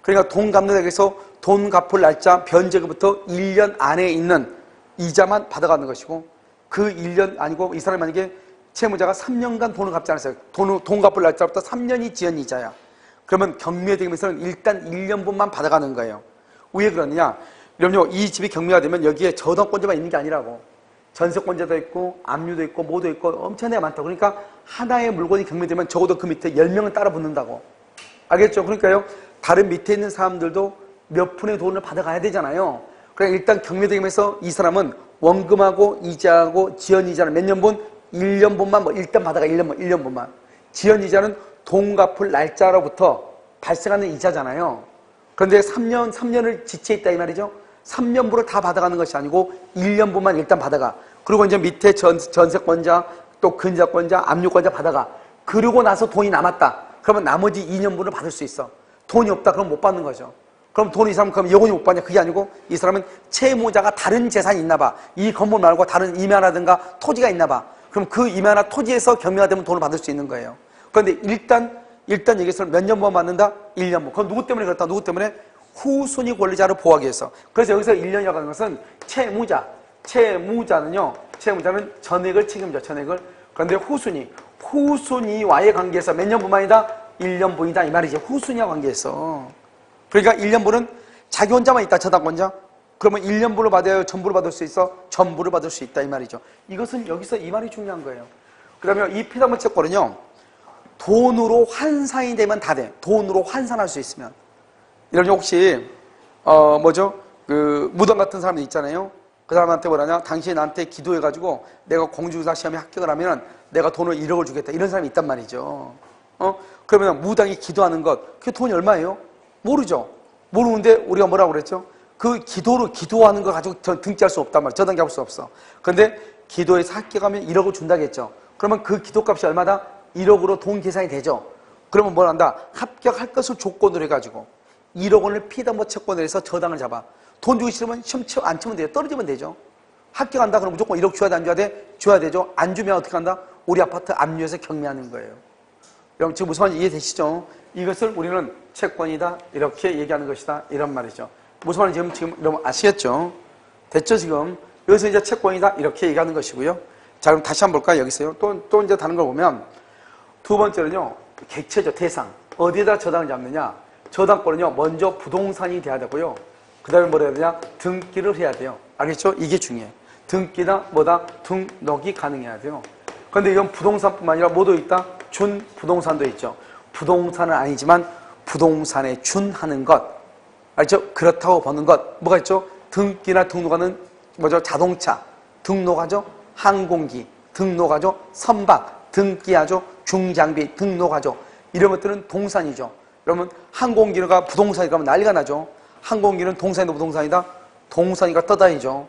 그러니까 돈 갚는 데에서 돈 갚을 날짜 변제금부터 1년 안에 있는 이자만 받아가는 것이고 그 1년 아니고 이 사람이 만약에 채무자가 3년간 돈을 갚지 않았어요. 돈 갚을 날짜부터 3년이 지연이자야. 그러면 경매대금에서는 일단 1년분만 받아가는 거예요. 왜 그러느냐? 여러분요, 이 집이 경매가 되면 여기에 저당권자만 있는 게 아니라고. 전세권자도 있고, 압류도 있고, 뭐도 있고, 엄청나게 많다고. 그러니까 하나의 물건이 경매되면 적어도 그 밑에 10명은 따라 붙는다고. 알겠죠? 그러니까요, 다른 밑에 있는 사람들도 몇 푼의 돈을 받아가야 되잖아요. 그러니까 일단 경매대금에서 이 사람은 원금하고 이자하고 지연이자는 몇 년분? 1년분만 일단 받아가. 1년분만. 지연이자는 돈 갚을 날짜로부터 발생하는 이자잖아요. 그런데 3년을 지체했다 이 말이죠. 3년분을 다 받아가는 것이 아니고 1년분만 일단 받아가. 그리고 이제 밑에 전세권자, 또 근저권자, 압류권자 받아가. 그러고 나서 돈이 남았다. 그러면 나머지 2년분을 받을 수 있어. 돈이 없다 그럼 못 받는 거죠. 그럼 돈이 이 사람 그럼 영원히 못 받냐? 그게 아니고 이 사람은 채무자가 다른 재산이 있나 봐. 이 건물 말고 다른 임야라든가 토지가 있나 봐. 그럼 그 임야나 토지에서 경매가 되면 돈을 받을 수 있는 거예요. 그런데 일단 여기서 몇 년만 받는다? 1년만. 그럼 누구 때문에 그렇다? 누구 때문에? 후순위 권리자를 보호하기 위해서. 그래서 여기서 1년이라고 하는 것은 채무자는 전액을 책임져, 전액을. 그런데 후순위와의 관계에서 몇 년분만이다? 1년분이다 이 말이지. 후순위와 관계에서. 그러니까 1년분은 자기 혼자만 있다, 저당권자. 그러면 1년분을 받아야 전부를 받을 수 있어? 전부를 받을 수 있다 이 말이죠. 이것은 여기서 이 말이 중요한 거예요. 그 다음에 이 피담보 채권은요, 돈으로 환산이 되면 다 돼. 돈으로 환산할 수 있으면. 이런 혹시 그 무덤 같은 사람들 있잖아요. 그 사람한테 뭐라냐? 당신이 나한테 기도해가지고 내가 공중의사 시험에 합격을 하면 내가 돈을 1억을 주겠다. 이런 사람이 있단 말이죠. 그러면 무당이 기도하는 것, 그 돈이 얼마예요? 모르죠. 모르는데 우리가 뭐라고 그랬죠? 그 기도하는 거 가지고 등기할 수 없단 말이에요. 저당기할 수 없어. 그런데 기도에서 합격하면 1억을 준다겠죠. 그러면 그 기도값이 얼마다? 1억으로 돈 계산이 되죠. 그러면 뭘 한다? 합격할 것을 조건으로 해가지고 1억 원을 피담보 채권을 해서 저당을 잡아. 돈 주기 싫으면 시험 안 치면 돼요. 떨어지면 되죠. 합격한다 그러면 무조건 1억 줘야 돼, 안 줘야 돼? 줘야 되죠. 안 주면 어떻게 한다? 우리 아파트 압류해서 경매하는 거예요. 여러분 지금 무슨 말인지 이해되시죠? 이것을 우리는 채권이다 이렇게 얘기하는 것이다 이런 말이죠. 무슨 말인지 지금 여러분 아시겠죠? 됐죠 지금? 여기서 이제 채권이다 이렇게 얘기하는 것이고요. 자 그럼 다시 한번 볼까요? 여기서요. 또 이제 다른 걸 보면 두 번째는요. 객체죠. 대상. 어디에다 저당을 잡느냐? 저당권은요. 먼저 부동산이 돼야 되고요. 그 다음에 뭐라 해야 되냐? 등기를 해야 돼요. 알겠죠? 이게 중요해. 등기나 뭐다? 등록이 가능해야 돼요. 그런데 이건 부동산뿐만 아니라 뭐도 있다? 준부동산도 있죠. 부동산은 아니지만 부동산에 준하는 것. 알죠? 그렇다고 보는 것. 뭐가 있죠? 등기나 등록하는 뭐죠? 자동차. 등록하죠? 항공기. 등록하죠? 선박. 등기하죠? 중장비. 등록하죠? 이런 것들은 동산이죠. 그러면 항공기가 부동산이 가면 난리가 나죠. 항공기는 동산이다 부동산이다? 동산이가 떠다니죠.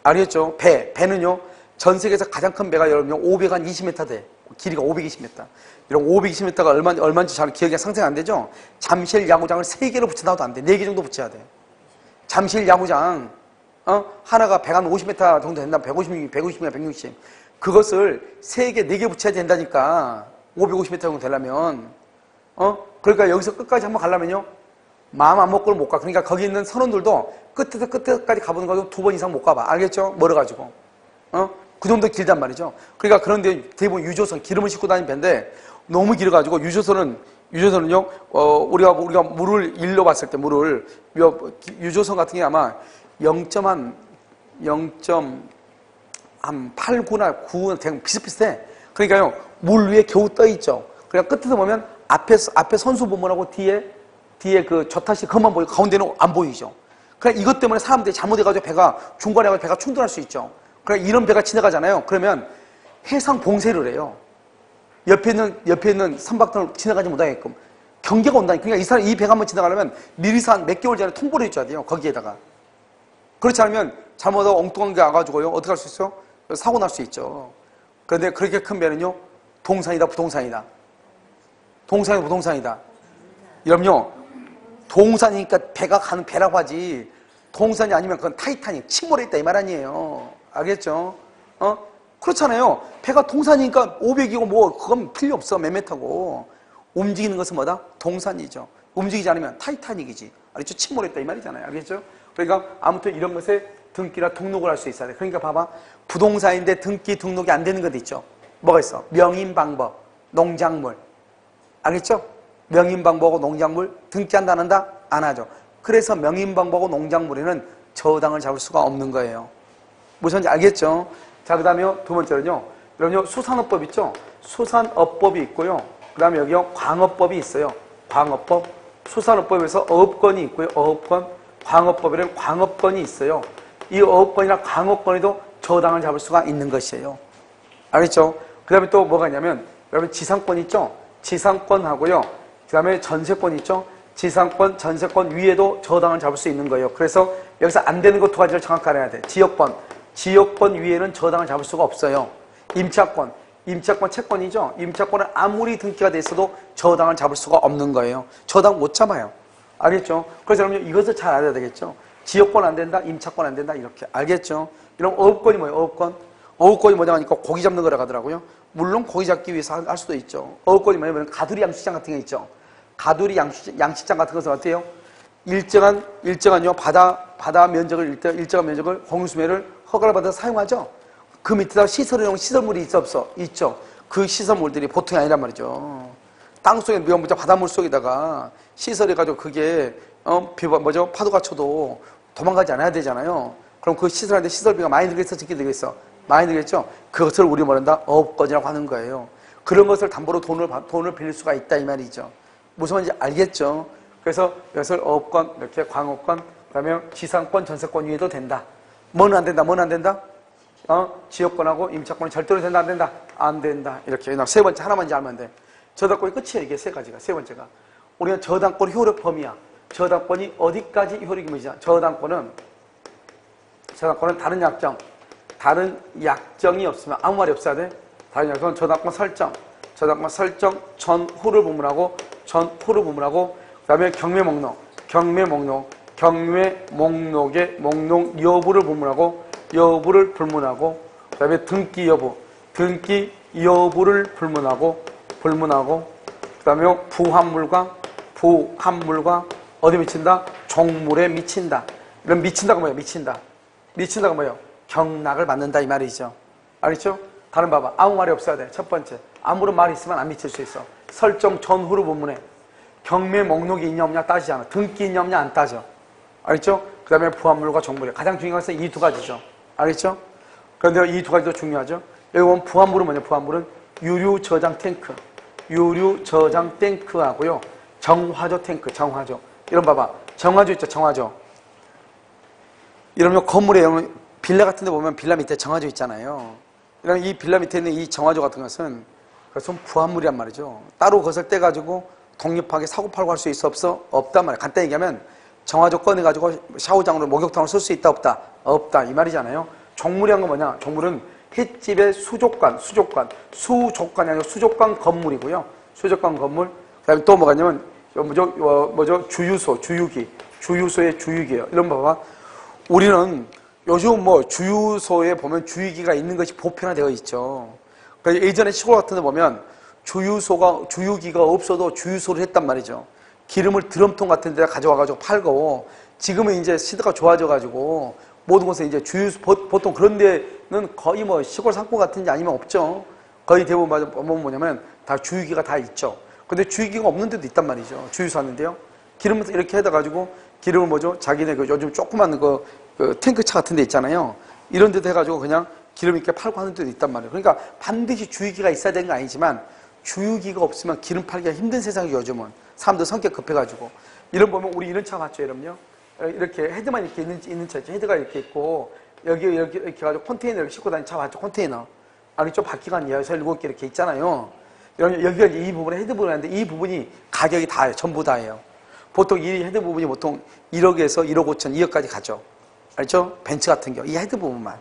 알겠죠? 배는요. 전 세계에서 가장 큰 배가 여러분 520m 돼. 길이가 520m. 이런 520m가 얼마인지 잘 기억이 상상이 안 되죠? 잠실 야구장을 3개를 붙여놔도 안 돼. 4개 정도 붙여야 돼. 잠실 야구장 하나가 150m 정도 된다. 150이나 160. 그것을 3개, 4개 붙여야 된다니까. 550m 정도 되려면. 그러니까 여기서 끝까지 한번 가려면요. 마음 안 먹고는 못 가. 그러니까 거기 있는 선원들도 끝에서 끝까지 가보는 것도 2번 이상 못 가봐. 알겠죠? 멀어가지고. 그 정도 길단 말이죠. 그러니까 그런데 대부분 유조선, 기름을 싣고 다니는 배인데 너무 길어가지고 유조선은요, 우리가 물을 일로 봤을 때 유조선 같은 게 아마 0.8구나 9 비슷비슷해. 그러니까요, 물 위에 겨우 떠 있죠. 그러니까 끝에서 보면 앞에 선수 보면하고 뒤에 그 저타시 그것만 보이고 가운데는 안 보이죠. 그러니까 이것 때문에 사람들이 잘못해가지고 중간에 가지고 배가 충돌할 수 있죠. 그러니까 이런 배가 지나가잖아요. 그러면 해상 봉쇄를 해요. 옆에 있는 선박들을 지나가지 못하게끔 경계가 온다니까. 그러니까 이 배가 한번 지나가려면 미리서 한 몇 개월 전에 통보를 해줘야 돼요. 거기에다가. 그렇지 않으면 잘못하고 엉뚱한 게 와가지고요. 어떻게 할 수 있어요? 사고 날 수 있죠. 그런데 그렇게 큰 배는요. 동산이다 부동산이다. 동산이다 부동산이다. 여러분요. 동산이니까 배가 가는 배라고 하지. 동산이 아니면 그건 타이타닉 침몰해 있다 이 말 아니에요. 알겠죠? 그렇잖아요. 배가 동산이니까 500이고 뭐 그건 필요 없어. 몇 메타고. 움직이는 것은 뭐다? 동산이죠. 움직이지 않으면 타이타닉이지. 알겠죠? 침몰했다 이 말이잖아요. 알겠죠? 그러니까 아무튼 이런 것에 등기나 등록을 할 수 있어야 돼. 그러니까 봐봐. 부동산인데 등록이 안 되는 것도 있죠. 뭐가 있어? 명인방법, 농작물. 알겠죠? 명인방법하고 농작물 등기한다 안 한다? 안 하죠. 그래서 명인방법하고 농작물에는 저당을 잡을 수가 없는 거예요. 무슨지 알겠죠? 자, 그 다음에 두 번째는요. 여러분요, 수산업법 있죠? 수산업법이 있고요. 그 다음에 여기요, 광업법이 있어요. 광업법. 수산업법에서 어업권이 있고요. 어업권. 광업법에는 광업권이 있어요. 이 어업권이나 광업권에도 저당을 잡을 수가 있는 것이에요. 알겠죠? 그 다음에 또 뭐가 있냐면, 여러분 지상권 있죠? 지상권하고요. 그 다음에 전세권 있죠? 지상권, 전세권 위에도 저당을 잡을 수 있는 거예요. 그래서 여기서 안 되는 것 두 가지를 정확히 알아야 돼. 지역권 위에는 저당을 잡을 수가 없어요. 임차권 채권이죠? 임차권은 아무리 등기가 돼 있어도 저당을 잡을 수가 없는 거예요. 저당 못 잡아요. 알겠죠? 그래서 여러분 이것을 잘 알아야 되겠죠? 지역권 안 된다, 임차권 안 된다, 이렇게. 알겠죠? 이런 어업권이 뭐예요? 어업권? 어업권이 뭐냐 하니까 고기 잡는 거라고 하더라고요. 물론 고기 잡기 위해서 할 수도 있죠. 어업권이 뭐냐면 가두리 양식장 같은 게 있죠. 가두리 양식장 같은 것은 어때요? 일정한요, 바다 면적을, 일정한 면적을 공유수매를 허가를 받아서 사용하죠. 그 밑에다 시설용 시설물이 있어, 없어? 있죠. 그 시설물들이 보통이 아니란 말이죠. 땅속에, 바닷물 속에다가 시설해가지고 그게, 파도가 쳐도 도망가지 않아야 되잖아요. 그럼 그 시설하는데 시설비가 많이 들겠어, 적게 들겠어? 많이 들겠죠? 그것을 우리 말한다, 어업권이라고 하는 거예요. 그런 것을 담보로 돈을 빌릴 수가 있다, 이 말이죠. 무슨 말인지 알겠죠? 그래서 이것을 어업권, 이렇게 광업권, 그 다음에 지상권, 전세권 위에도 된다. 뭐는 안 된다, 뭐는 안 된다? 지역권하고 임차권은 절대로 된다, 안 된다? 안 된다. 이렇게. 세 번째, 하나만 이제 알면 돼. 저당권이 끝이에요, 이게 세 가지가. 세 번째가. 우리는 저당권 효력 범위야. 저당권이 어디까지 효력이 뭐지? 저당권은 다른 약정이 없으면 아무 말이 없어야 돼. 다른 약정은 저당권 설정 전후를 부문하고, 그 다음에 경매 목록의 목록 여부를 부문하고, 그 다음에 등기 여부를 불문하고, 그 다음에 부합물과 어디 미친다? 종물에 미친다. 이런 미친다가 뭐예요? 미친다가 뭐예요? 경락을 받는다, 이 말이죠. 알겠죠? 다른 봐봐. 아무 말이 없어야 돼. 첫 번째. 아무런 말이 있으면 안 미칠 수 있어. 설정 전후로 본문에 경매 목록이 있냐 없냐 따지지 않아. 등기 있냐 없냐 안 따져. 알겠죠? 그 다음에 부합물과 종물이. 가장 중요한 것은 이 두 가지죠. 알겠죠? 그런데 이 두 가지도 중요하죠. 여기 보면 부합물은 뭐냐? 부합물은 유류 저장 탱크하고요. 정화조 탱크, 정화조. 이런 봐봐. 정화조 있죠, 정화조. 이러면 건물에 빌라 같은 데 보면 빌라 밑에 정화조 있잖아요. 이런 이 빌라 밑에 있는 이 정화조 같은 것은 그것은 부합물이란 말이죠. 따로 그것을 떼가지고 독립하게 사고팔고 할 수 있어, 없어? 없단 말이야. 간단히 얘기하면 정화조 꺼내가지고 샤워장으로 목욕탕으로 쓸 수 있다, 없다? 없다. 이 말이잖아요. 종물이란 건 뭐냐? 종물은 횟집의 수족관이 아니라 수족관 건물이고요. 수족관 건물. 그 다음에 또 뭐가 있냐면, 주유소의 주유기예요. 이런 거 봐봐. 우리는 요즘 주유소에 보면 주유기가 있는 것이 보편화되어 있죠. 그러니까 예전에 시골 같은 데 보면 주유기가 없어도 주유소를 했단 말이죠. 기름을 드럼통 같은 데다 가져와가지고 팔고, 지금은 이제 시대가 좋아져가지고, 모든 곳에 이제 보통 그런 데는 거의 시골 상권 같은 데 아니면 없죠. 거의 대부분 보면 뭐냐면 다 주유기가 다 있죠. 근데 주유기가 없는 데도 있단 말이죠. 주유소 하는데요. 기름을 이렇게 해가지고, 기름을 자기네 요즘 조그만 탱크차 같은 데 있잖아요. 이런 데도 해가지고 그냥 기름 이렇게 팔고 하는 데도 있단 말이에요. 그러니까 반드시 주유기가 있어야 되는 건 아니지만, 주유기가 없으면 기름 팔기가 힘든 세상이에요, 요즘은. 사람들 성격 급해가지고. 이런 보면 우리 이런 차 봤죠, 여러분요? 이렇게 헤드만 이렇게 있는 차 있죠. 헤드가 이렇게 있고, 여기 이렇게 해가지고 컨테이너를 싣고 다니는 차 봤죠, 컨테이너. 아니죠, 바퀴가 한 6, 7개 이렇게 있잖아요. 여기가 이제 이 부분에 헤드 부분이 있는데, 이 부분이 가격이 다예요. 전부 다예요. 보통 이 헤드 부분이 보통 1억에서 1억 5천, 2억까지 가죠. 알죠? 벤츠 같은 경우. 이 헤드 부분만.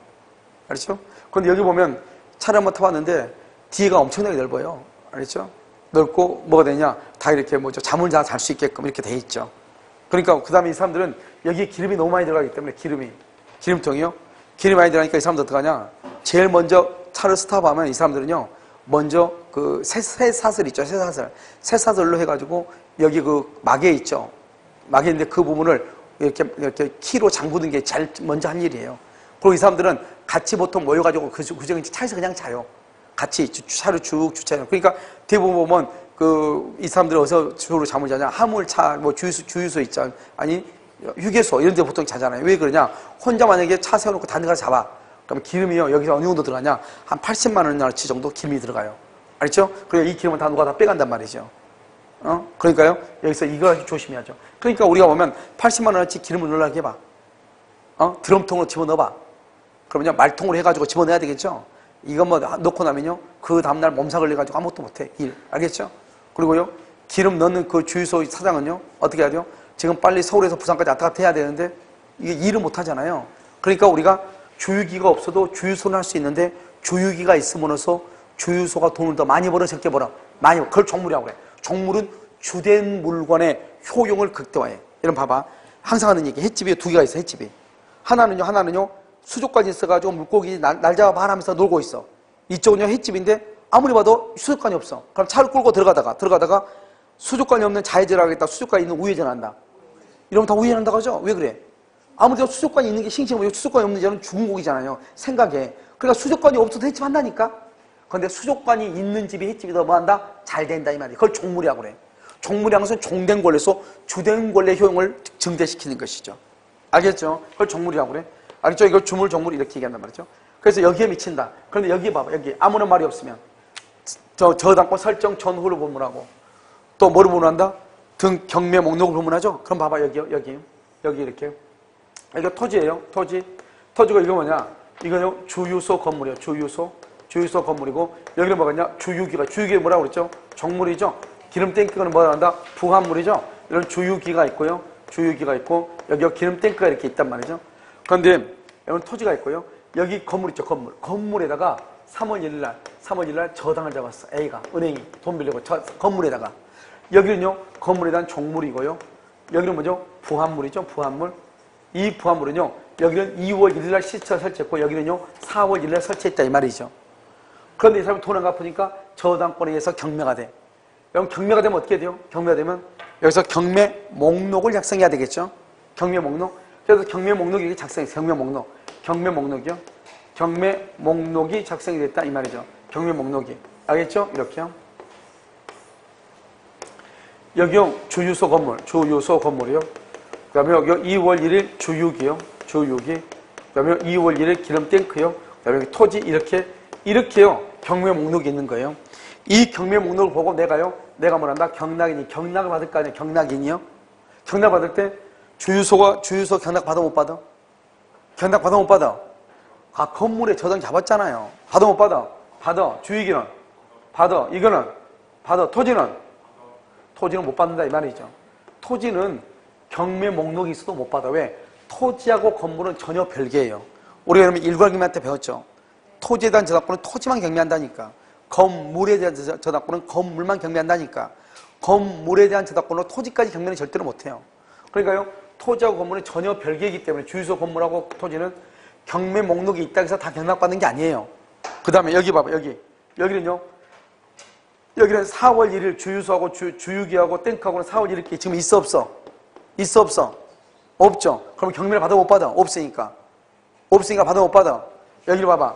알죠? 그런데 여기 보면 차를 한번 타봤는데, 뒤에가 엄청나게 넓어요. 알겠죠? 넓고, 뭐가 되냐? 다 이렇게 잠을 다 잘 수 있게끔 이렇게 돼 있죠. 그러니까, 그 다음에 이 사람들은 여기에 기름이 너무 많이 들어가기 때문에, 기름통이요? 기름이 많이 들어가니까 이 사람들 어떡하냐? 제일 먼저 차를 스탑하면 이 사람들은요, 먼저 쇠사슬 있죠, 쇠사슬로 해가지고, 여기 마개 있죠. 마개 있는데 그 부분을 이렇게 키로 잠그는 게 제일 먼저 한 일이에요. 그리고 이 사람들은 같이 보통 모여가지고 그중에 차에서 그냥 자요. 같이 차를 쭉 주차해요. 그러니까 대부분 보면 이 사람들은 어디서 주로 잠을 자냐? 화물차, 주유소 있죠. 아니, 휴게소 이런 데 보통 자잖아요. 왜 그러냐? 혼자 만약에 차 세워놓고 다른 데 가서 잡아. 그럼 기름이요. 여기서 어느 정도 들어가냐? 한 80만 원어치 정도 기름이 들어가요. 알죠? 그래서 이 기름은 다 누가 다 빼간단 말이죠. 그러니까요. 여기서 이거 조심해야죠. 그러니까 우리가 보면 80만 원어치 기름을 넣으려고 해봐. 드럼통으로 집어넣어봐. 그러면요. 말통으로 해가지고 집어넣어야 되겠죠? 이거 넣고 나면요. 그 다음날 몸살 걸려가지고 아무것도 못해. 알겠죠? 그리고요. 기름 넣는 그 주유소 사장은요. 어떻게 해야 돼요? 지금 빨리 서울에서 부산까지 왔다 갔다 해야 되는데 이게 일을 못 하잖아요. 그러니까 우리가 주유기가 없어도 주유소는 할 수 있는데 주유기가 있음으로써 주유소가 돈을 더 많이 벌어 적게 벌어. 그걸 종물이라고 그래. 종물은 주된 물건의 효용을 극대화해. 이런 봐봐. 항상 하는 얘기. 횟집이 두 개가 있어, 횟집이. 하나는요, 수족관이 있어가지고 물고기 날 잡아 하면서 놀고 있어. 이쪽은요, 횟집인데 아무리 봐도 수족관이 없어. 그럼 차를 끌고 들어가다가 수족관이 없는 자해제를 하겠다. 수족관이 있는 우회전 한다. 이러면 다 우회전한다고 하죠? 왜 그래? 아무래도 수족관이 있는 게 싱싱하고 수족관이 없는 자는 죽은 고기잖아요. 생각에. 그러니까 수족관이 없어도 횟집 한다니까? 그런데 수족관이 있는 집이 횟집이 더 뭐한다? 잘 된다 이 말이에요. 그걸 종물이라고 그래. 종물이라는 것은 종된 권리에서 주된 권리의 효용을 증대시키는 것이죠. 알겠죠? 그걸 종물이라고 그래. 알겠죠? 이걸 주물, 종물 이렇게 얘기한단 말이죠. 그래서 여기에 미친다. 그런데 여기 봐봐. 여기 아무런 말이 없으면 저당권 설정 전후를 보문하고 또 뭐를 보문한다? 등 경매 목록을 보문하죠? 그럼 봐봐. 여기 이렇게. 이거 토지예요. 토지가 이거 뭐냐? 이거요 주유소 건물이에요. 주유소 건물이고 여기는 뭐겠냐? 주유기가 뭐라고 그랬죠? 정물이죠. 기름 탱크는 뭐라 한다? 부합물이죠. 이런 주유기가 있고요. 주유기가 있고 여기 기름 탱크가 이렇게 있단 말이죠. 그런데 여기 토지가 있고요. 여기 건물 있죠. 건물에다가 3월 1일 날 저당을 잡았어. A가 은행이 돈 빌리고 건물에다가 여기는요 건물에 대한 종물이고요. 여기는 뭐죠? 부합물이죠. 부합물. 이 부합물은요 여기는 2월 1일 날 시설을 설치했고 여기는요 4월 1일 날 설치했다 이 말이죠. 그런데 이 사람이 돈 안 갚으니까 저당권에 의해서 경매가 돼. 그럼 경매가 되면 어떻게 돼요? 경매가 되면 여기서 경매 목록을 작성해야 되겠죠. 경매 목록. 그래서 경매 목록이 작성했어요. 경매 목록이요. 경매 목록이 작성이 됐다 이 말이죠. 경매 목록이. 알겠죠? 이렇게요. 여기요 주유소 건물이요. 그 다음에 여기 2월 1일 주유기요. 그 다음에 2월 1일 기름 탱크요. 그 다음에 여기 토지 이렇게요. 경매 목록이 있는 거예요. 이 경매 목록을 보고 내가 뭐란다? 경락을 받을 거 아니에요. 경락인이요. 경락 받을 때 주유소 경락 받아 못 받아? 경락 받아 못 받아? 아, 건물에 저당 잡았잖아요. 받아 못 받아? 받아. 주유기는? 받아. 이거는? 받아. 토지는 못 받는다 이 말이죠. 토지는 경매 목록이 있어도 못 받아. 왜? 토지하고 건물은 전혀 별개예요. 우리가 여러분 일괄경매한테 배웠죠. 토지에 대한 저당권은 토지만 경매한다니까. 건물에 대한 저당권은 건물만 경매한다니까. 건물에 대한 저당권으로 토지까지 경매는 절대로 못해요. 그러니까요. 토지하고 건물은 전혀 별개이기 때문에 주유소 건물하고 토지는 경매 목록이 있다고 해서 다 경락받는 게 아니에요. 그 다음에 여기 봐봐. 여기는요. 여기는 4월 1일 주유소하고 주유기하고 탱크하고는 4월 1일 지금 있어 없어? 있어 없어? 없죠. 그럼 경매를 받아 못 받아? 없으니까 받아 못 받아. 여기를 봐봐.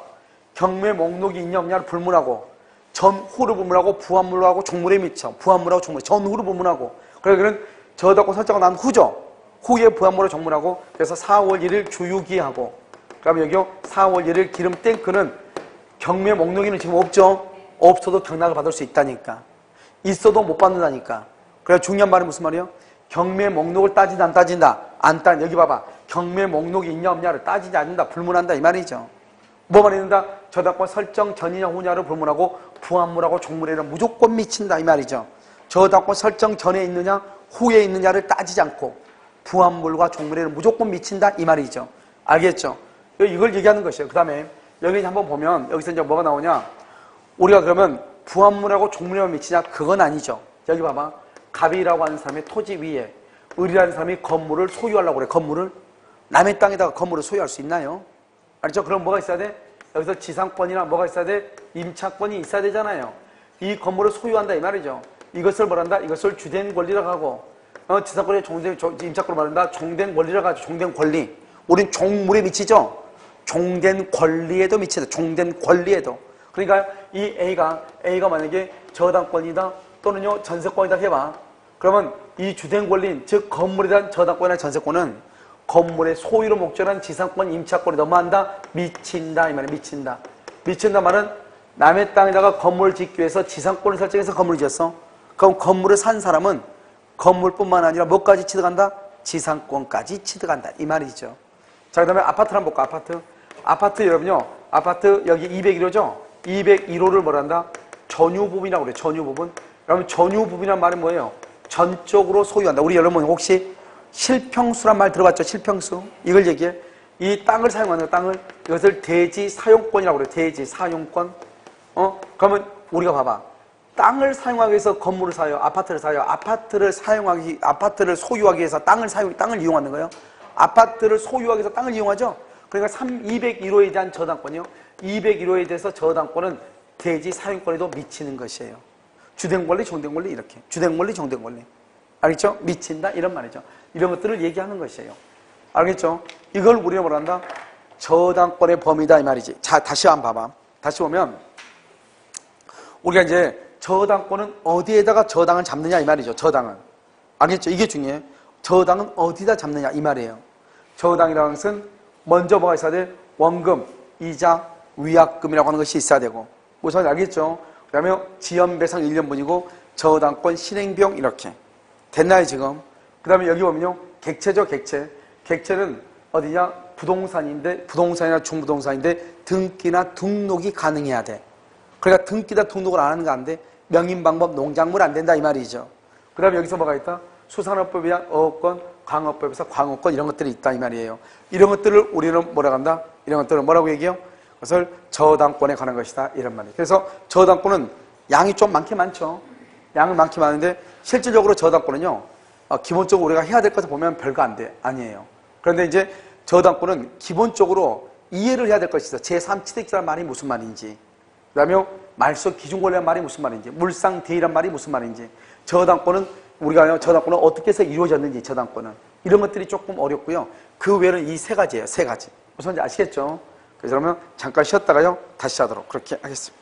경매 목록이 있냐 없냐를 불문하고 전후를 불문하고 부합물하고 종물에 미쳐. 부합물하고 종물 전후를 불문하고. 그래서 여기는 저당권 설정을 난 후죠. 후에 부합물하고 종물하고 그래서 4월 1일 주유기하고 그 다음에 여기요 4월 1일 기름 탱크는 경매 목록에는 지금 없죠. 없어도 경락을 받을 수 있다니까. 있어도 못 받는다니까. 그래서 중요한 말은 무슨 말이에요? 경매 목록을 따진다 안 따진다? 여기 봐봐. 경매 목록이 있냐 없냐를 따지지 않는다. 불문한다 이 말이죠. 뭐만 있는다? 저당권 설정 전이냐 후냐를 불문하고 부합물하고 종물에는 무조건 미친다 이 말이죠. 저당권 설정 전에 있느냐 후에 있느냐를 따지지 않고 부합물과 종물에는 무조건 미친다 이 말이죠. 알겠죠? 이걸 얘기하는 것이에요. 그 다음에 여기 한번 보면 여기서 이제 뭐가 나오냐? 우리가 그러면 부합물하고 종물에만 미치냐? 그건 아니죠. 여기 봐봐. 갑이라고 하는 사람이 토지 위에 을이라는 사람이 건물을 소유하려고 그래. 건물을. 남의 땅에다가 건물을 소유할 수 있나요? 알죠? 그럼 뭐가 있어야 돼? 여기서 지상권이나 뭐가 있어야 돼? 임차권이 있어야 되잖아요. 이 건물을 소유한다 이 말이죠. 이것을 뭐란다? 이것을 주된 권리라고 하고 지상권의 임차권을 말한다? 종된 권리라고 하죠. 종된 권리. 우린 종물에 미치죠? 종된 권리에도 미치다. 종된 권리에도. 그러니까 이 A가 만약에 저당권이다 또는요 전세권이다 해봐. 그러면 이 주된 권리인 즉 건물에 대한 저당권이나 전세권은 건물의 소유로 목적한 지상권 임차권이 너무한다? 미친다 이 말이야. 미친다 말은 남의 땅에다가 건물을 짓기 위해서 지상권을 설정해서 건물을 지었어. 그럼 건물을 산 사람은 건물뿐만 아니라 뭐까지 취득한다? 지상권까지 취득한다 이 말이죠. 자, 그 다음에 아파트를 한번 볼까? 아파트 여러분요. 아파트 여기 201호죠? 201호를 뭐란다? 전유부분이라고 그래요. 전유부분. 여러분 전유부분이란 말은 뭐예요? 전적으로 소유한다. 우리 여러분 혹시 실평수란 말 들어봤죠? 실평수. 이걸 얘기해. 이 땅을 사용하는 땅을 이것을 대지 사용권이라고 그래요. 대지 사용권. 그러면 우리가 봐봐. 땅을 사용하기 위해서 건물을 사요, 아파트를 사요. 아파트를 소유하기 위해서 땅을 이용하는 거예요. 아파트를 소유하기 위해서 땅을 이용하죠. 그러니까 201호에 대한 저당권이요. 201호에 대해서 저당권은 대지 사용권에도 미치는 것이에요. 주된 권리, 정된 권리 이렇게. 주된 권리, 정된 권리. 알겠죠? 미친다 이런 말이죠. 이런 것들을 얘기하는 것이에요. 알겠죠? 이걸 우리가 뭐라 한다? 저당권의 범위다 이 말이지. 자, 다시 한번 봐봐. 다시 보면 우리가 이제 저당권은 어디에다가 저당을 잡느냐 이 말이죠. 저당은. 알겠죠? 이게 중요해요. 저당은 어디다 잡느냐 이 말이에요. 저당이라는 것은 먼저 뭐가 있어야 돼? 원금, 이자, 위약금이라고 하는 것이 있어야 되고 우선 알겠죠? 그 다음에 지연배상 1년분이고 저당권 실행비용 이렇게 됐나요 지금? 그 다음에 여기 보면요 객체죠 객체. 객체는 어디냐? 부동산이나 중부동산인데 등기나 등록이 가능해야 돼. 그러니까 등기나 등록을 안 하는 거 안 돼. 명인방법 농작물 안 된다 이 말이죠. 그 다음에 여기서 뭐가 있다? 수산업법에 대한 어업권, 광업법에서 광업권 이런 것들이 있다 이 말이에요. 이런 것들을 우리는 뭐라고 한다? 이런 것들을 뭐라고 얘기해요? 그것을 저당권에 관한 것이다 이런 말이에요. 그래서 저당권은 양이 좀 많긴 많죠. 양은 많긴 많은데 실질적으로 저당권은요 기본적으로 우리가 해야 될 것을 보면 별거 안 돼. 아니에요. 그런데 이제 저당권은 기본적으로 이해를 해야 될 것이 있어. 제3취득이라는 말이 무슨 말인지, 그 다음에 말소 기준권이라는 말이 무슨 말인지, 물상대의란 말이 무슨 말인지, 우리가 저당권은 어떻게 해서 이루어졌는지, 저당권은 이런 것들이 조금 어렵고요. 그 외에는 이 세 가지예요. 세 가지. 무슨 말인지 아시겠죠? 그래서 그러면 잠깐 쉬었다가요 다시 하도록 그렇게 하겠습니다.